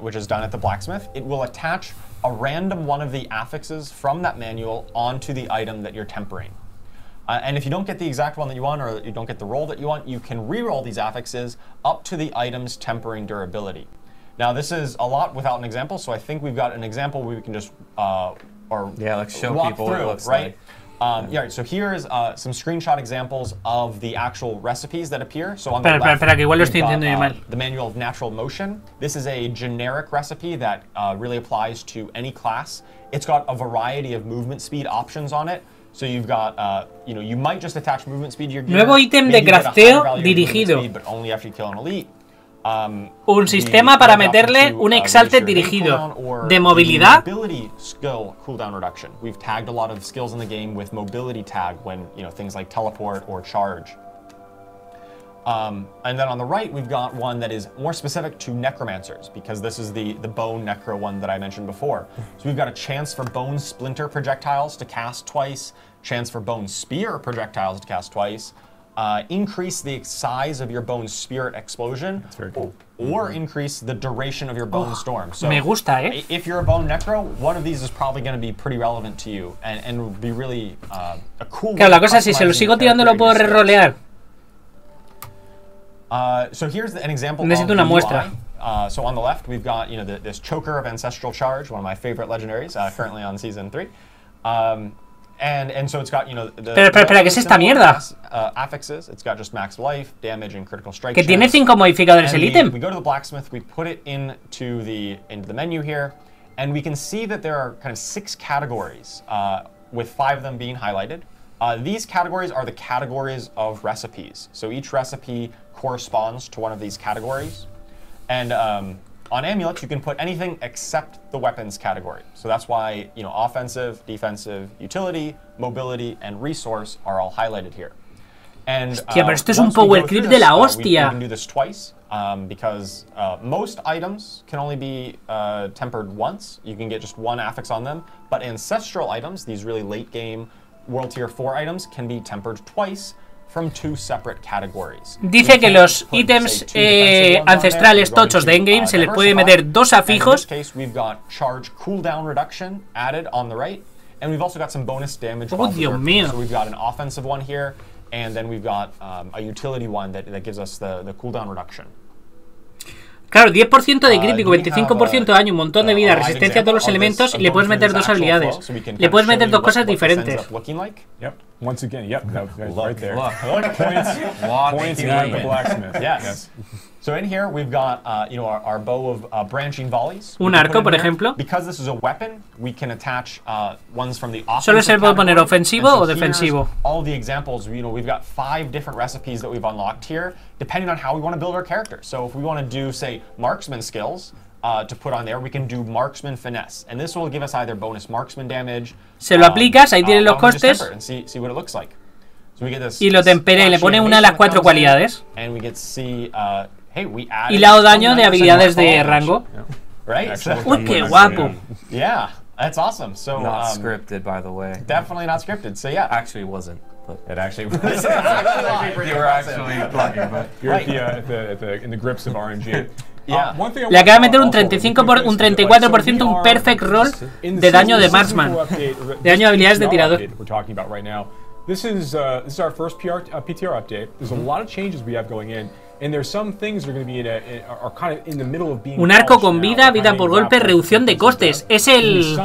which is done at the blacksmith, it will attach a random one of the affixes from that manual onto the item that you're tempering. And if you don't get the exact one that you want, or you don't get the roll that you want, you can re-roll these affixes up to the item's tempering durability. Now, this is a lot without an example, so I think we've got an example where we can just let's show walk people through, what it looks right? like. Yeah, right, so here's some screenshot examples of the actual recipes that appear. So on the left, espera, que igual lo estoy we've got, entendiendo yo mal. the manual of natural motion. This is a generic recipe that really applies to any class. It's got a variety of movement speed options on it. So you've got, you know, you might just attach movement speed to your gear. Nuevo ítem de Maybe you get a higher crafteo value of movement dirigido. speed, but only after you kill an elite. Un sistema para meterle un exalte dirigido de movilidad. Mobility skill cooldown reduction. We've tagged a lot of skills in the game with mobility tag when, you know, things like teleport or charge. And then on the right, we've got one that is more specific to necromancers, because this is the bone necro one that I mentioned before. So we've got a chance for bone splinter projectiles to cast twice, chance for bone spear projectiles to cast twice, increase the size of your bone spirit explosion, cool. or increase the duration of your bone storm. So Me gusta, eh? if you're a bone necro, one of these is probably going to be pretty relevant to you and be really a cool. Claro, la cosa es si se lo sigo tirando lo puedo rerolear. So here's an example. Necesito una muestra. So on the left, we've got, you know, this Choker of Ancestral Charge, one of my favorite legendaries, currently on season 3. And so it's got, you know, the Espera, ¿qué es esta mierda? affixes. It's got just max life, damage, and critical strike. Que tiene chance. 5 modificadores el ítem. We go to the blacksmith, we put it into the menu here, and we can see that there are kind of 6 categories, with 5 of them being highlighted. These categories are the categories of recipes. So each recipe corresponds to one of these categories. And on amulets, you can put anything except the weapons category. So that's why, you know, offensive, defensive, utility, mobility, and resource are all highlighted here. And Hostia, pero esto es un power creep de la hostia. we can do this twice because most items can only be tempered once. You can get just one affix on them. But ancestral items, these really late game World Tier 4 items, can be tempered twice from 2 separate categories. Dice que los ítems ancestrales tochos de endgame se les puede meter 2 afijos. In this case, we've got charge cooldown reduction added on the right, and we've also got some bonus damage. Oh, Dios mío. So we've got an offensive one here, and then we've got a utility one that gives us the cooldown reduction. Claro, 10% de crítico, 25% de daño, un montón de vida, resistencia a todos los elementos y le puedes meter 2 habilidades. Le puedes meter 2 cosas diferentes. Yep. Once again, yep. That's right there. Points and the blacksmith. Yes. So in here we've got you know, our bow of branching volleys. Un arco, por ejemplo. Because this is a weapon, we can attach ones from the offensive. Solo se puede poner category. ofensivo o defensivo. All the examples, you know, we've got 5 different recipes that we've unlocked here, depending on how we want to build our character. So if we want to do, say, marksman skills to put on there, we can do marksman finesse, and this will give us either bonus marksman damage. Se lo aplicas, ahí tienes los costes. And see what it looks like. So we get this. Y lo tempera y le pone una de las 4 cualidades. And we get to see, hey, we added Y le hago daño de habilidades de rango. Right? Uy, qué guapo. Yeah, that's awesome. So Not scripted, by the way. Definitely not scripted. So yeah, Actually, it wasn't. But It actually was. you were actually plugging, but You're in the grips of RNG. Yeah. One thing I Le acaba de want meter un to also 35 por, un 34% un perfect roll de daño de marksman. De daño de habilidades de tirador. We're talking about right now. This is our first PTR update. There's a lot of changes we have going in. And there's some things that are going to be are kind of in the middle of being. Un arco con polished vida, now, vida por golpe, reducción de costes. Es el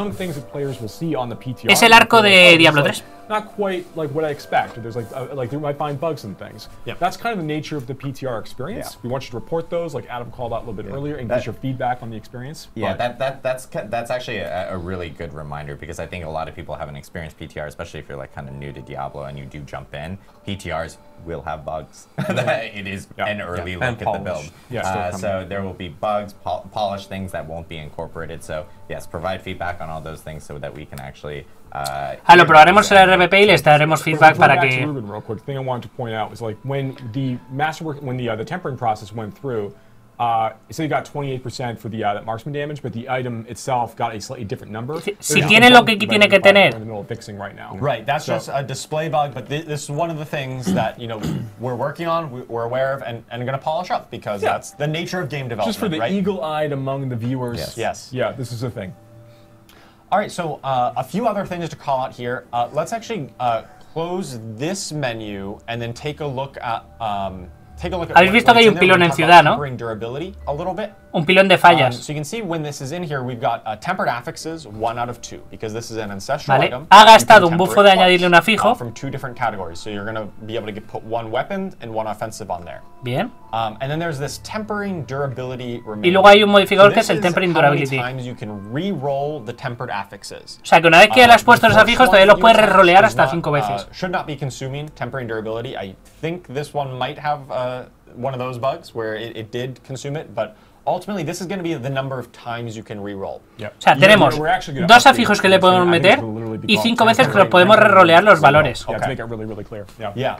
arco de Diablo 3. Not quite like what I expect. There's like you might find bugs and things. Yep. That's kind of the nature of the PTR experience. Yeah. We want you to report those, like Adam called out a little bit earlier, and get your feedback on the experience. Yeah, But that's actually a really good reminder, because I think a lot of people haven't experienced PTR, especially if you're like kind of new to Diablo and you do jump in. PTRs will have bugs. It is an early look at the build. Yeah, so there will be bugs, polished things that won't be incorporated. So yes, provide feedback on all those things so that we can actually. Lo probaremos en el RPP y les daremos feedback para que. Real quick, the thing I wanted to point out was like when the masterwork, when the tempering process went through. So you got 28% for the that marksman damage, but the item itself got a slightly different number. Si tiene lo que tiene que tener. In the middle of fixing right now. Right, that's just a display bug, but this is one of the things that, you know, we're working on, we're aware of, and going to polish up, because that's the nature of game development. Just for the eagle-eyed among the viewers. Yes. Yeah, this is a thing. All right, so a few other things to call out here. Let's actually close this menu and then take a look at. Habéis visto que hay un pilón en ciudad, ¿no? Un pilón de fallas. So you can see when this is in here, we've got tempered affixes, 1 out of 2, because this is an ancestral Vale. item. Ha You can gastado un temper bufo it de twice, añadirle un afijo. from 2 different categories, so you're going to be able to put 1 weapon and 1 offensive on there. Bien. And then there's this tempering durability remaining. Y luego hay un modificador que es el This is tempering how many durability. times you can re-roll the tempered affixes. O sea, que una vez que le has puesto los afijos, todavía los puedes re-rolear hasta 5 veces. Should not be consuming tempering durability. I think this one might have one of those bugs where it did consume it, but ultimately this is going to be the number of times you can re-roll. O sea, tenemos 2 afijos que le podemos meter y 5 veces que los podemos re-rolear los valores. Yeah, to make it really, really clear. Yeah. Yeah.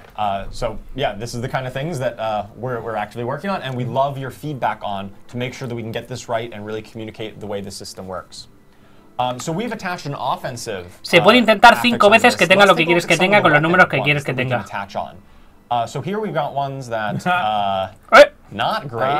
So yeah, this is the kind of things that we're actively working on, and we love your feedback on to make sure that we can get this right and really communicate the way the system works. So we've attached an offensive. Se puede intentar 5 affix on veces this. que tenga Let's lo que take a quieres look que at some tenga of con the los números weapon que quieres ones que that we can tenga. attach on. So here we've got ones that not great.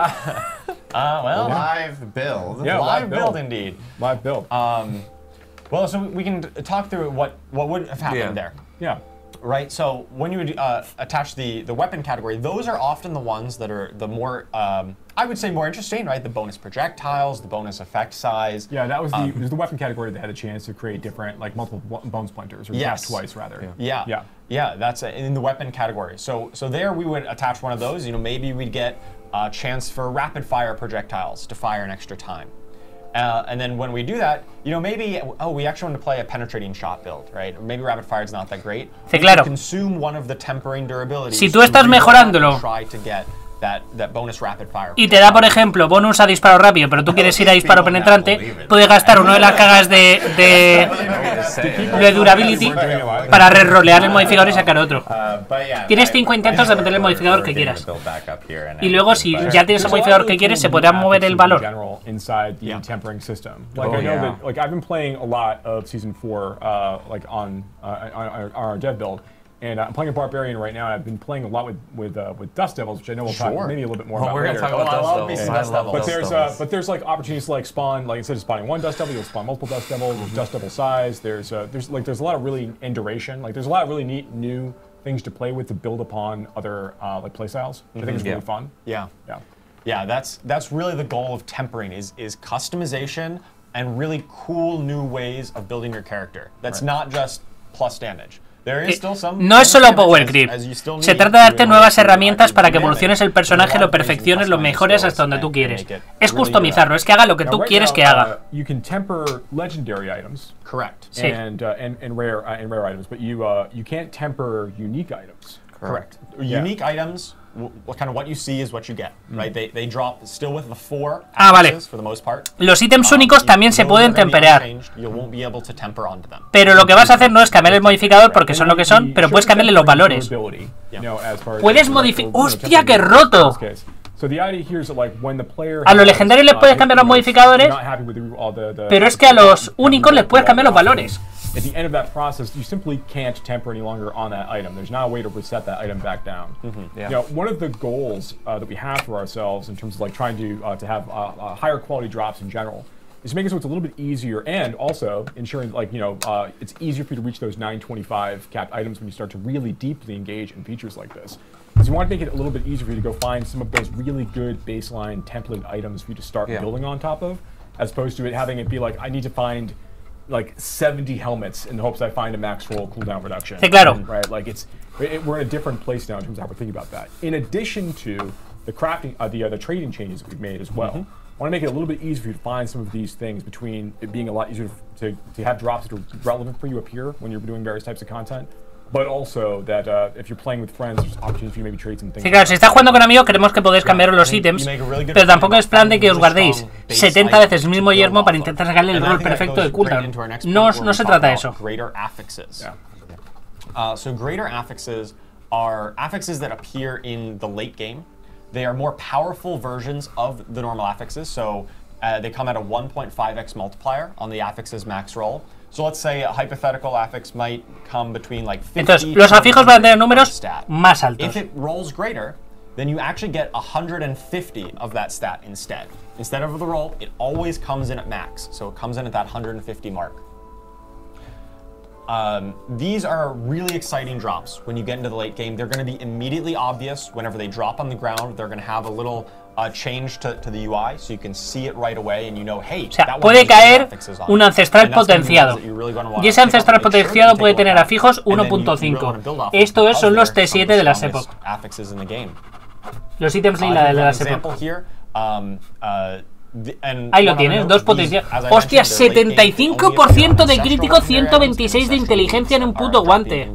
Well, Live build. Yeah, live build indeed. Live build. Well, so we can talk through what would have happened there. Yeah. Right, so when you would attach the weapon category, those are often the ones that are the more, I would say more interesting, right? The bonus projectiles, the bonus effect size. Yeah, that was the weapon category that had a chance to create different, like multiple bone splinters, or twice rather. Yeah, that's in the weapon category. So there we would attach one of those. You know, maybe we'd get a chance for rapid fire projectiles to fire an extra time. And then when we do that, you know, maybe, we actually want to play a penetrating shot build, right? Maybe rapid fire is not that great. Sí, claro. Consume one of the tempering durabilities. Si tú estás mejorándolo try to get that bonus rapid fire. y te da, por ejemplo, bonus a disparo rápido, pero tú quieres ir a disparo penetrante, puedes gastar una de las cagas de durability para re-rolear el modificador y sacar otro. Tienes 5 intentos de meter el modificador que quieras. Y luego, si ya tienes el modificador que quieres, se podrá mover el valor. Inside the tempering system. Like I know that, like I've been playing a lot of season 4, like on our dev build, and I'm playing a barbarian right now. And I've been playing a lot with Dust Devils, which I know we'll talk maybe a little bit more about later. But there's like opportunities to like spawn, like instead of spawning 1 Dust Devil, you'll spawn multiple Dust Devils. There's Dust Devil size. There's a lot of really in duration. Like there's a lot of really neat new things to play with to build upon other like playstyles. I think it's really fun. Yeah, that's really the goal of tempering is customization and really cool new ways of building your character. That's not just plus damage. No es solo power creep. Se trata de darte nuevas herramientas para que evoluciones el personaje, lo perfecciones, lo mejores hasta donde tú quieres. Es customizarlo, es que haga lo que tú quieres que haga. You can temper legendary items, correct, and rare items, but you can't temper unique items. Correct. Unique items, kind of what you see is what you get, right? They drop still with the 4 axes for the most part. Los ítems únicos también se pueden temperar. You won't be able to temper onto them. Pero lo que vas a hacer no es cambiar el modificador porque son lo que son, pero puedes cambiarle los valores. Puedes modificar... ¡Hostia, qué roto! A los legendarios les puedes cambiar los modificadores, pero es que a los únicos les puedes cambiar los valores. At the end of that process, you simply can't temper any longer on that item. There's not a way to reset that item back down. You know, one of the goals that we have for ourselves in terms of like trying to have higher quality drops in general is to make it so it's a little bit easier, and also ensuring like it's easier for you to reach those 925 capped items when you start to really deeply engage in features like this. Because we want to make it a little bit easier for you to go find some of those really good baseline templated items for you to start building on top of, as opposed to having it be like, I need to find like 70 helmets in the hopes I find a max roll cooldown reduction. Sí, claro. Right, like we're in a different place now in terms of how we're thinking about that. In addition to the crafting, the trading changes that we've made as well. I want to make it a little bit easier for you to find some of these things, between it being a lot easier to have drops that are relevant for you up here when you're doing various types of content. But also that if you're playing with friends, there's opportunities for you to maybe trade some things. Sí, claro, si estás jugando con amigos, queremos que podáis cambiar los ítems, pero tampoco es plan de que os guardéis 70 veces el mismo yermo para intentar sacarle el rol perfecto de cooldown. No se trata de eso. So greater affixes are affixes that appear in the late game. They are more powerful versions of the normal affixes, so they come at a 1.5x multiplier on the affixes max roll. So let's say a hypothetical affix might come between like 50. Entonces, los afijos van a tener números más altos. If it rolls greater, then you actually get 150 of that stat instead. Instead of the roll, it always comes in at max, so it comes in at that 150 mark. these are really exciting drops when you get into the late game. They're going to be immediately obvious whenever they drop on the ground. They're going to have a little change to the UI, so you can see it right away and you know, hey, o sea, puede caer un ancestral potenciado. Y ese ancestral potenciado puede tener afijos 1.5. Esto son los T7 de las Epoch. Los ítems lila de las Epoch. Ahí lo tienes, 2 potenciados. Hostia, 75% de crítico, 126 de inteligencia en un puto guante.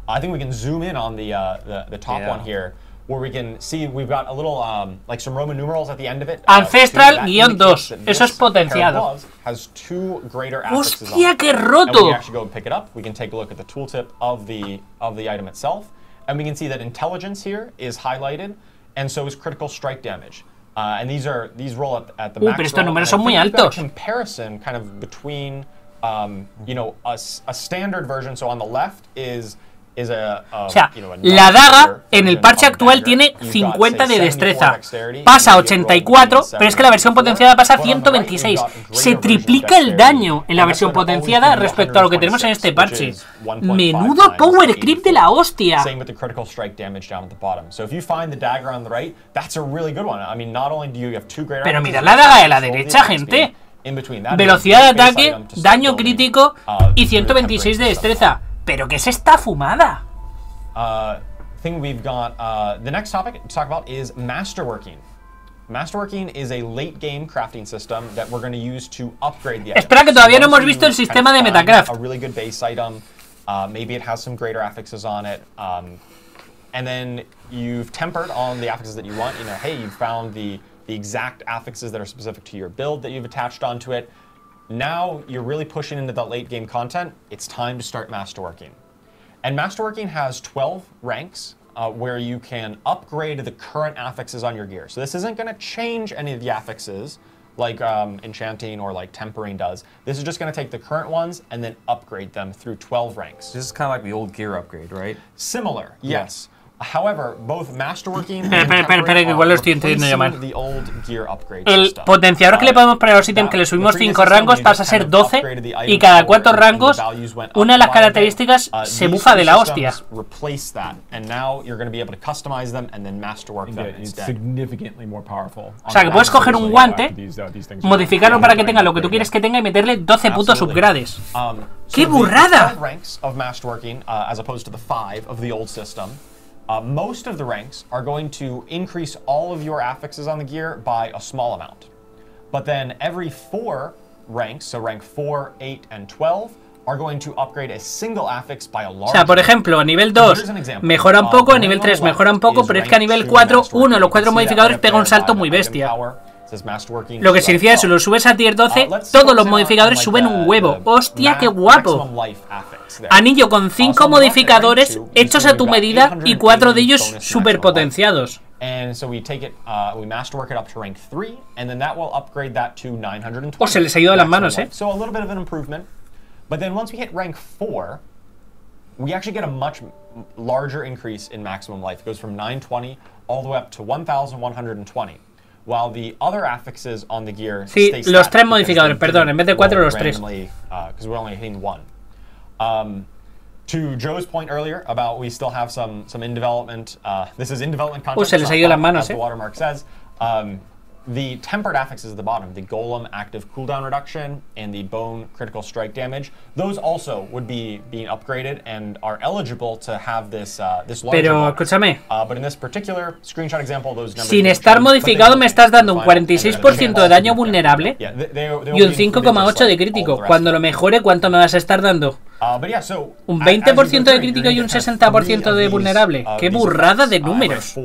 I think we can zoom in on the top one here, where we can see we've got a little like some Roman numerals at the end of it. Ancestral-2, eso es potenciado. Hostia, qué roto. We actually go and pick it up. We can take a look at the tooltip of the item itself, and we can see that intelligence here is highlighted, and so is critical strike damage. And these roll at the max. Pero estos números son muy altos. Comparison kind of between you know, a standard version. So on the left is o sea, la daga en el parche actual tiene 50 de destreza, pasa a 84, pero es que la versión potenciada pasa a 126. Se triplica el daño en la versión potenciada respecto a lo que tenemos en este parche. Menudo power creep de la hostia. Pero mirad la daga de la derecha, gente. Velocidad de ataque, daño crítico y 126 de destreza. ¿Pero qué es esta fumada? Thing we've got, the next topic to talk about is masterworking. Masterworking is a late game crafting system that we're going to use to upgrade the item. Espera, que todavía no hemos visto el sistema de Metacraft. A really good base item, maybe it has some greater affixes on it, and then you've tempered on the affixes that you want. You know, hey, you've found the exact affixes that are specific to your build that you've attached onto it. Now you're really pushing into that late game content. It's time to start masterworking. And masterworking has 12 ranks where you can upgrade the current affixes on your gear. So this isn't going to change any of the affixes like enchanting or like tempering does. This is just going to take the current ones and then upgrade them through 12 ranks. This is kind of like the old gear upgrade, right? Similar, yes. However, both masterworking Espera, que igual lo estoy entendiendo yo mal. the old gear upgrade El system. potenciador que le podemos poner a los ítems que le subimos 5 rangos pasa a ser 12 y cada 4 rangos una de las características se bufa de la hostia. Replace that, and now you're going to be able to customize them and then masterwork them instead. Significantly more powerful. O sea, que puedes coger un guante, modificarlo para que tenga lo que tú quieres que tenga y meterle 12 putos upgrades. ¡Qué burrada! Ranks of masterworking, as opposed to the 5 of the old system. Most of the ranks are going to increase all of your affixes on the gear by a small amount. But then every 4 ranks, so rank 4, 8, and 12, are going to upgrade a single affix by a large. O sea, por ejemplo, a nivel 2 mejora un poco, a nivel 3 mejora un poco, pero es que a nivel 4, uno de los 4 modificadores pega un salto muy bestia. Lo que significa eso, lo subes a tier 12, todos los modificadores suben un huevo. ¡Hostia, qué guapo! Anillo con 5 modificadores hechos a tu medida y 4 de ellos super potenciados. Oh, se les ha ido de las manos, ¿eh? But then once we hit rank 4, we actually get a much larger increase in maximum life. It goes from 920 all the way up to 1120. While the other affixes on the gear sí, los 3 modificadores, perdón, en vez de 4 los 3. Because we're only hitting 1. To Joe's point earlier about we still have some in development. This is in development content. Se les ha ido las manos, as the watermark says. The tempered affixes at the bottom, the golem active cooldown reduction and the bone critical strike damage, those also would be being upgraded and are eligible to have this larger Pero escúchame, but in this particular screenshot example, those numbers sin estar modificado me estás dando un 46% de daño vulnerable y un 5,8 de crítico. Cuando lo mejore, ¿cuánto me vas a estar dando? Un 20% de crítico y un 60% de vulnerable. ¡Qué burrada de números!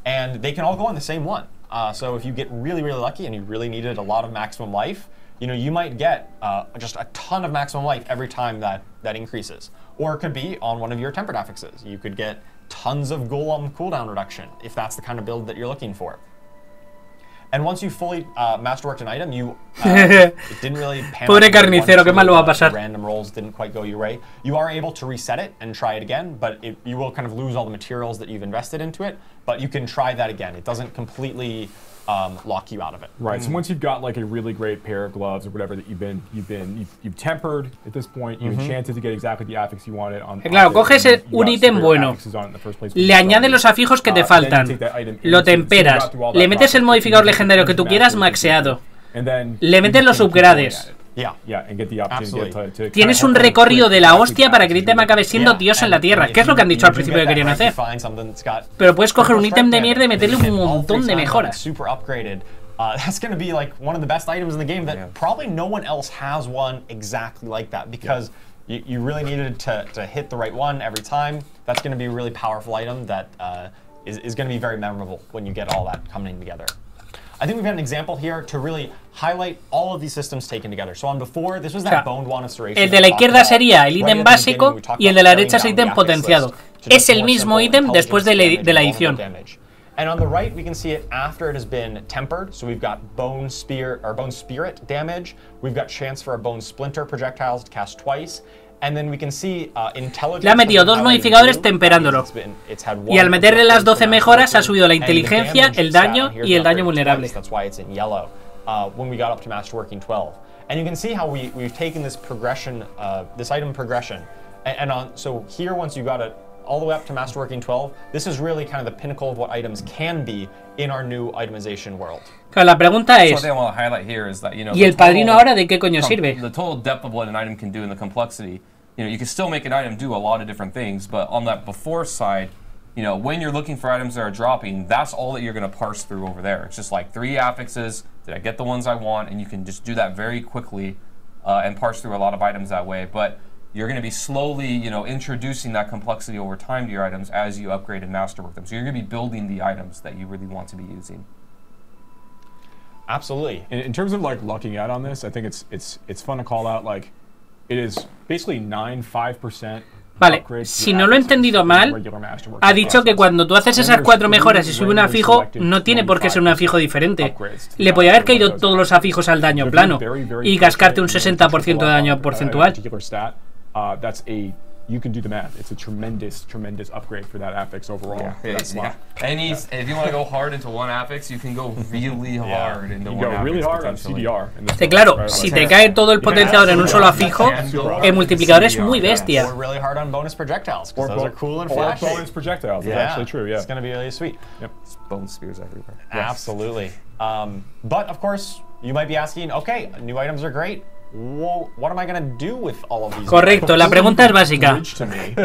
And they can all go on the same one. So if you get really, really lucky and you really needed a lot of maximum life, you know, you might get just a ton of maximum life every time that increases. Or it could be on one of your tempered affixes. You could get tons of golem cooldown reduction if that's the kind of build that you're looking for. And once you fully masterworked an item, it didn't really pan Pobre out carnicero, qué mal lo va a pasar. random rolls didn't quite go your way. You are able to reset it and try it again, but you will kind of lose all the materials that you've invested into it. But you can try that again. It doesn't completely lock you out of it. Right. So once you've got like a really great pair of gloves or whatever that you've tempered at this point, you've enchanted to get exactly the affix you wanted on. Claro, coges un ítem bueno, le añades los afijos que te faltan, lo temperas, le metes el modificador legendario que tú quieras maxeado, le metes los upgrades. Tienes un recorrido de la hostia para que el ítem acabe siendo Dios en la tierra, que es lo que han dicho al principio que querían hacer. Pero puedes coger un ítem de mierda y meterle un montón de mejoras. That's going to be like one of the best items in the game that probably no one else has one exactly like that, because you really needed to hit the right one every time. That's going to be a really powerful item that is going to be very memorable when you get all that coming together. I think we've got an example here to really highlight all of these systems taken together. So on before, this was that boned one restoration. El de la izquierda sería el ítem básico y el de la derecha es el ítem potenciado. Es el mismo ítem después de la edición. And on the right, we can see it after it has been tempered. So we've got bone spirit damage. We've got chance for a bone splinter projectiles to cast twice. And then we can see intelligence. Le ha metido dos modificadores temperándolo. Y al meterle las 12 mejoras ha subido la inteligencia, el daño y el daño vulnerable. That's why it's in yellow when we got up to masterworking 12. And you can see how we've taken this progression, this item progression. So here, once you got it all the way up to masterworking 12, this is really kind of the pinnacle of what items can be in our new itemization world. Claro, la pregunta es, ¿y el padrino ahora de qué coño sirve? The total depth of what an item can do and the complexity. You can still make an item do a lot of different things, but on that before side, when you're looking for items that are dropping, that's all that you're going to parse through over there. It's just like 3 affixes. Did I get the ones I want? And you can just do that very quickly and parse through a lot of items that way. But you're going to be slowly, introducing that complexity over time to your items as you upgrade and masterwork them. So you're going to be building the items that you really want to be using. Absolutely. In terms of like lucking out on this, I think it's fun to call out like it is basically 5%. Vale, si no lo he entendido mal, ha dicho que cuando tú haces esas 4 mejoras y sube un afijo, no tiene por qué ser un afijo diferente. Le podía haber caído todos los afijos al daño plano y cascarte un 60% de daño porcentual. You can do the math. It's a tremendous upgrade for that affix overall. And if you want to go hard into one affix, you can go really hard into one affix. You go really hard on CDR. Claro, si te cae todo el potenciador en un solo afijo, el multiplicador es muy bestia. Or really hard on bonus projectiles, because those are cool and flashy. Or bonus projectiles, that's actually true, It's going to be really sweet. Yep. Bone spears everywhere. Absolutely. But of course, you might be asking, okay, new items are great. Well, what am I going to do with all of these? Correcto, la pregunta es básica.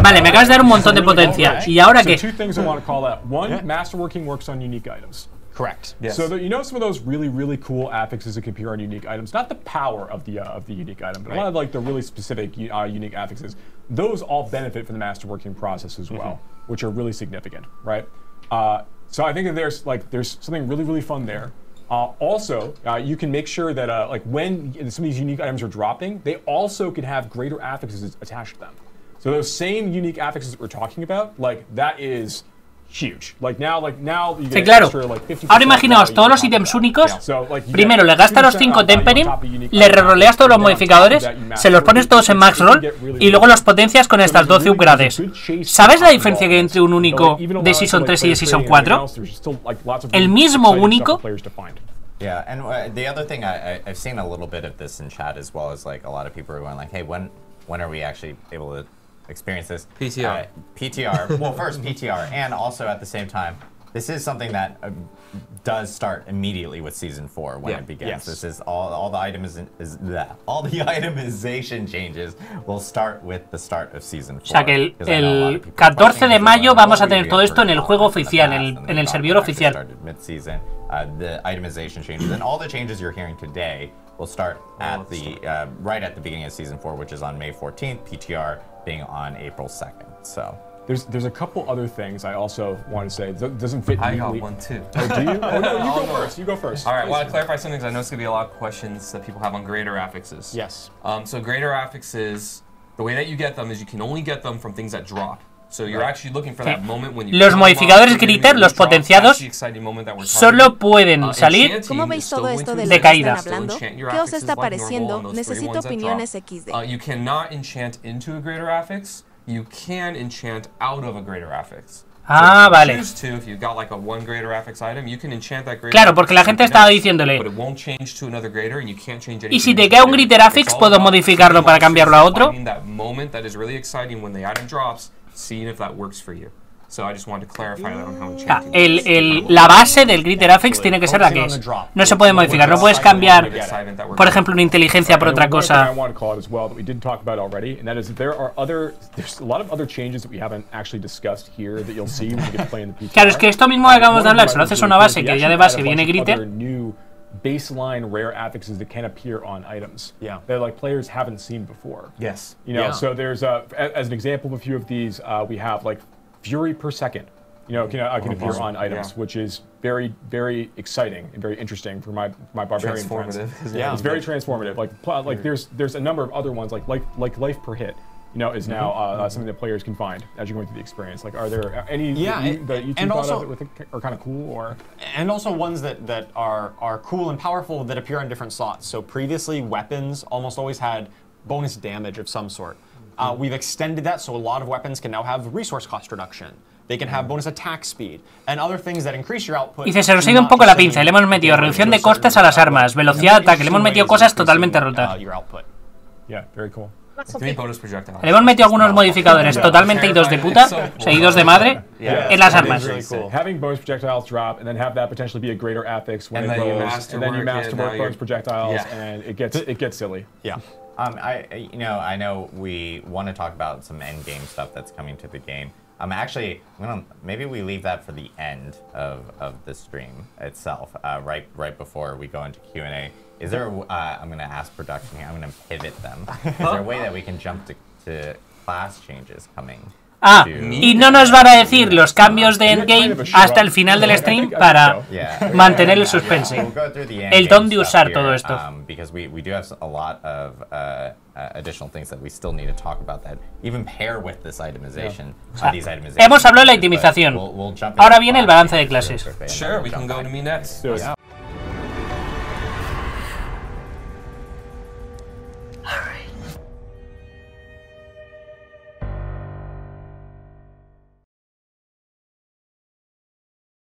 Vale, me acabas de dar un montón de potencia. ¿Y ahora qué? So 2 things I want to call out. One, masterworking works on unique items. Correct. Yes. So some of those really cool affixes that can appear on unique items. Not the power of the unique item, but a lot of like the really specific unique affixes. Those all benefit from the masterworking process as well, which are really significant, right? So I think that there's something really fun there. Also, you can make sure that like when some of these unique items are dropping, they also can have greater affixes attached to them. So those same unique affixes that we're talking about, like that is huge. Like now you get claro. extra, like 50%. Ahora imaginaos todos los ítems únicos. Primero le gastas los 5 tempering, le reroleas todos los modificadores, se los pones todos en max roll y luego los potencias con estas 12 upgrades. ¿Sabes la diferencia que hay entre un único de Season 3 y de Season 4? El mismo único. Yeah, and the other thing I've seen a little bit of this in chat as well, is like a lot of people are going like, hey, when are we actually able to experience this? PTR. PTR. Well, first PTR, and also at the same time, this is something that does start immediately with Season 4 when it begins. Yes. This is all the itemization changes will start with the start of Season 4. O sea que el 14 de mayo vamos a tener todo esto en el juego oficial, en el servidor oficial. The itemization changes and all the changes you're hearing today will start at right at the beginning of Season 4, which is on May 14th, PTR being on April 2nd. So there's a couple other things I also want to say. It doesn't fit neatly. I got one too. Oh, do you? Oh no, you go first. You go first. All right, I want to clarify some things. I know it's going to be a lot of questions that people have on greater affixes. Yes. So greater affixes, the way that you get them is you can only get them from things that drop. Los modificadores glitter, los potenciados, solo pueden salir ¿Cómo veis todo esto de lo de que caída. están hablando? ¿Qué os está pareciendo? Necesito opiniones XD. You cannot enchant into a greater affix. You can enchant out of a greater affix. Ah, vale. Claro, porque la gente estaba diciéndole, ¿y si te queda un glitter affix, puedo modificarlo para cambiarlo a otro? La base del glitter affix tiene que ser la que es. No se puede modificar, no puedes cambiar, por ejemplo, una inteligencia por otra cosa. Claro, es que esto mismo que acabamos de hablar, si lo haces a una base que ya de base viene glitter, baseline rare affixes that can appear on items that like players haven't seen before. Yes. You know, so there's as an example of a few of these, we have like Fury per second. You know, can appear on items, which is very, very exciting and very interesting for my barbarian friends. Yeah, it's very transformative. Like there's a number of other ones like life per hit. You know, is now something that players can find as you're going through the experience. Like, are there any that you think thought of are kind of cool, or? And also ones that are cool and powerful that appear on different slots. So previously, weapons almost always had bonus damage of some sort. We've extended that, so a lot of weapons can now have resource cost reduction. They can have bonus attack speed and other things that increase your output. Dice, se nos ha ido un poco la pinza. Le hemos metido reducción de costes a las armas, velocidad de ataque. Le hemos metido cosas totalmente rotas. Yeah, very cool. Le hemos metido algunos modificadores totalmente idos de puta, o sea, idos de madre, en las armas. Having bonus projectiles drop and then have that potentially be a greater affix when it goes, and then you masterwork bonus projectiles, and it gets silly. Yeah. I know we want to talk about some end game stuff that's coming to the game. Actually, maybe we leave that for the end of the stream itself, right before we go into Q&A. Is there I'm going to ask production here, I'm going to pivot them. Is there a way that we can jump to class changes coming? Y no nos van a decir los cambios de endgame hasta el final del stream para mantener el suspense. El dónde usar todo esto. Because we do have a lot of additional things that we still need to talk about that even pair with this itemization. Hemos hablado de la itemización. Ahora viene el balance de clases. Sure, we can go to me next.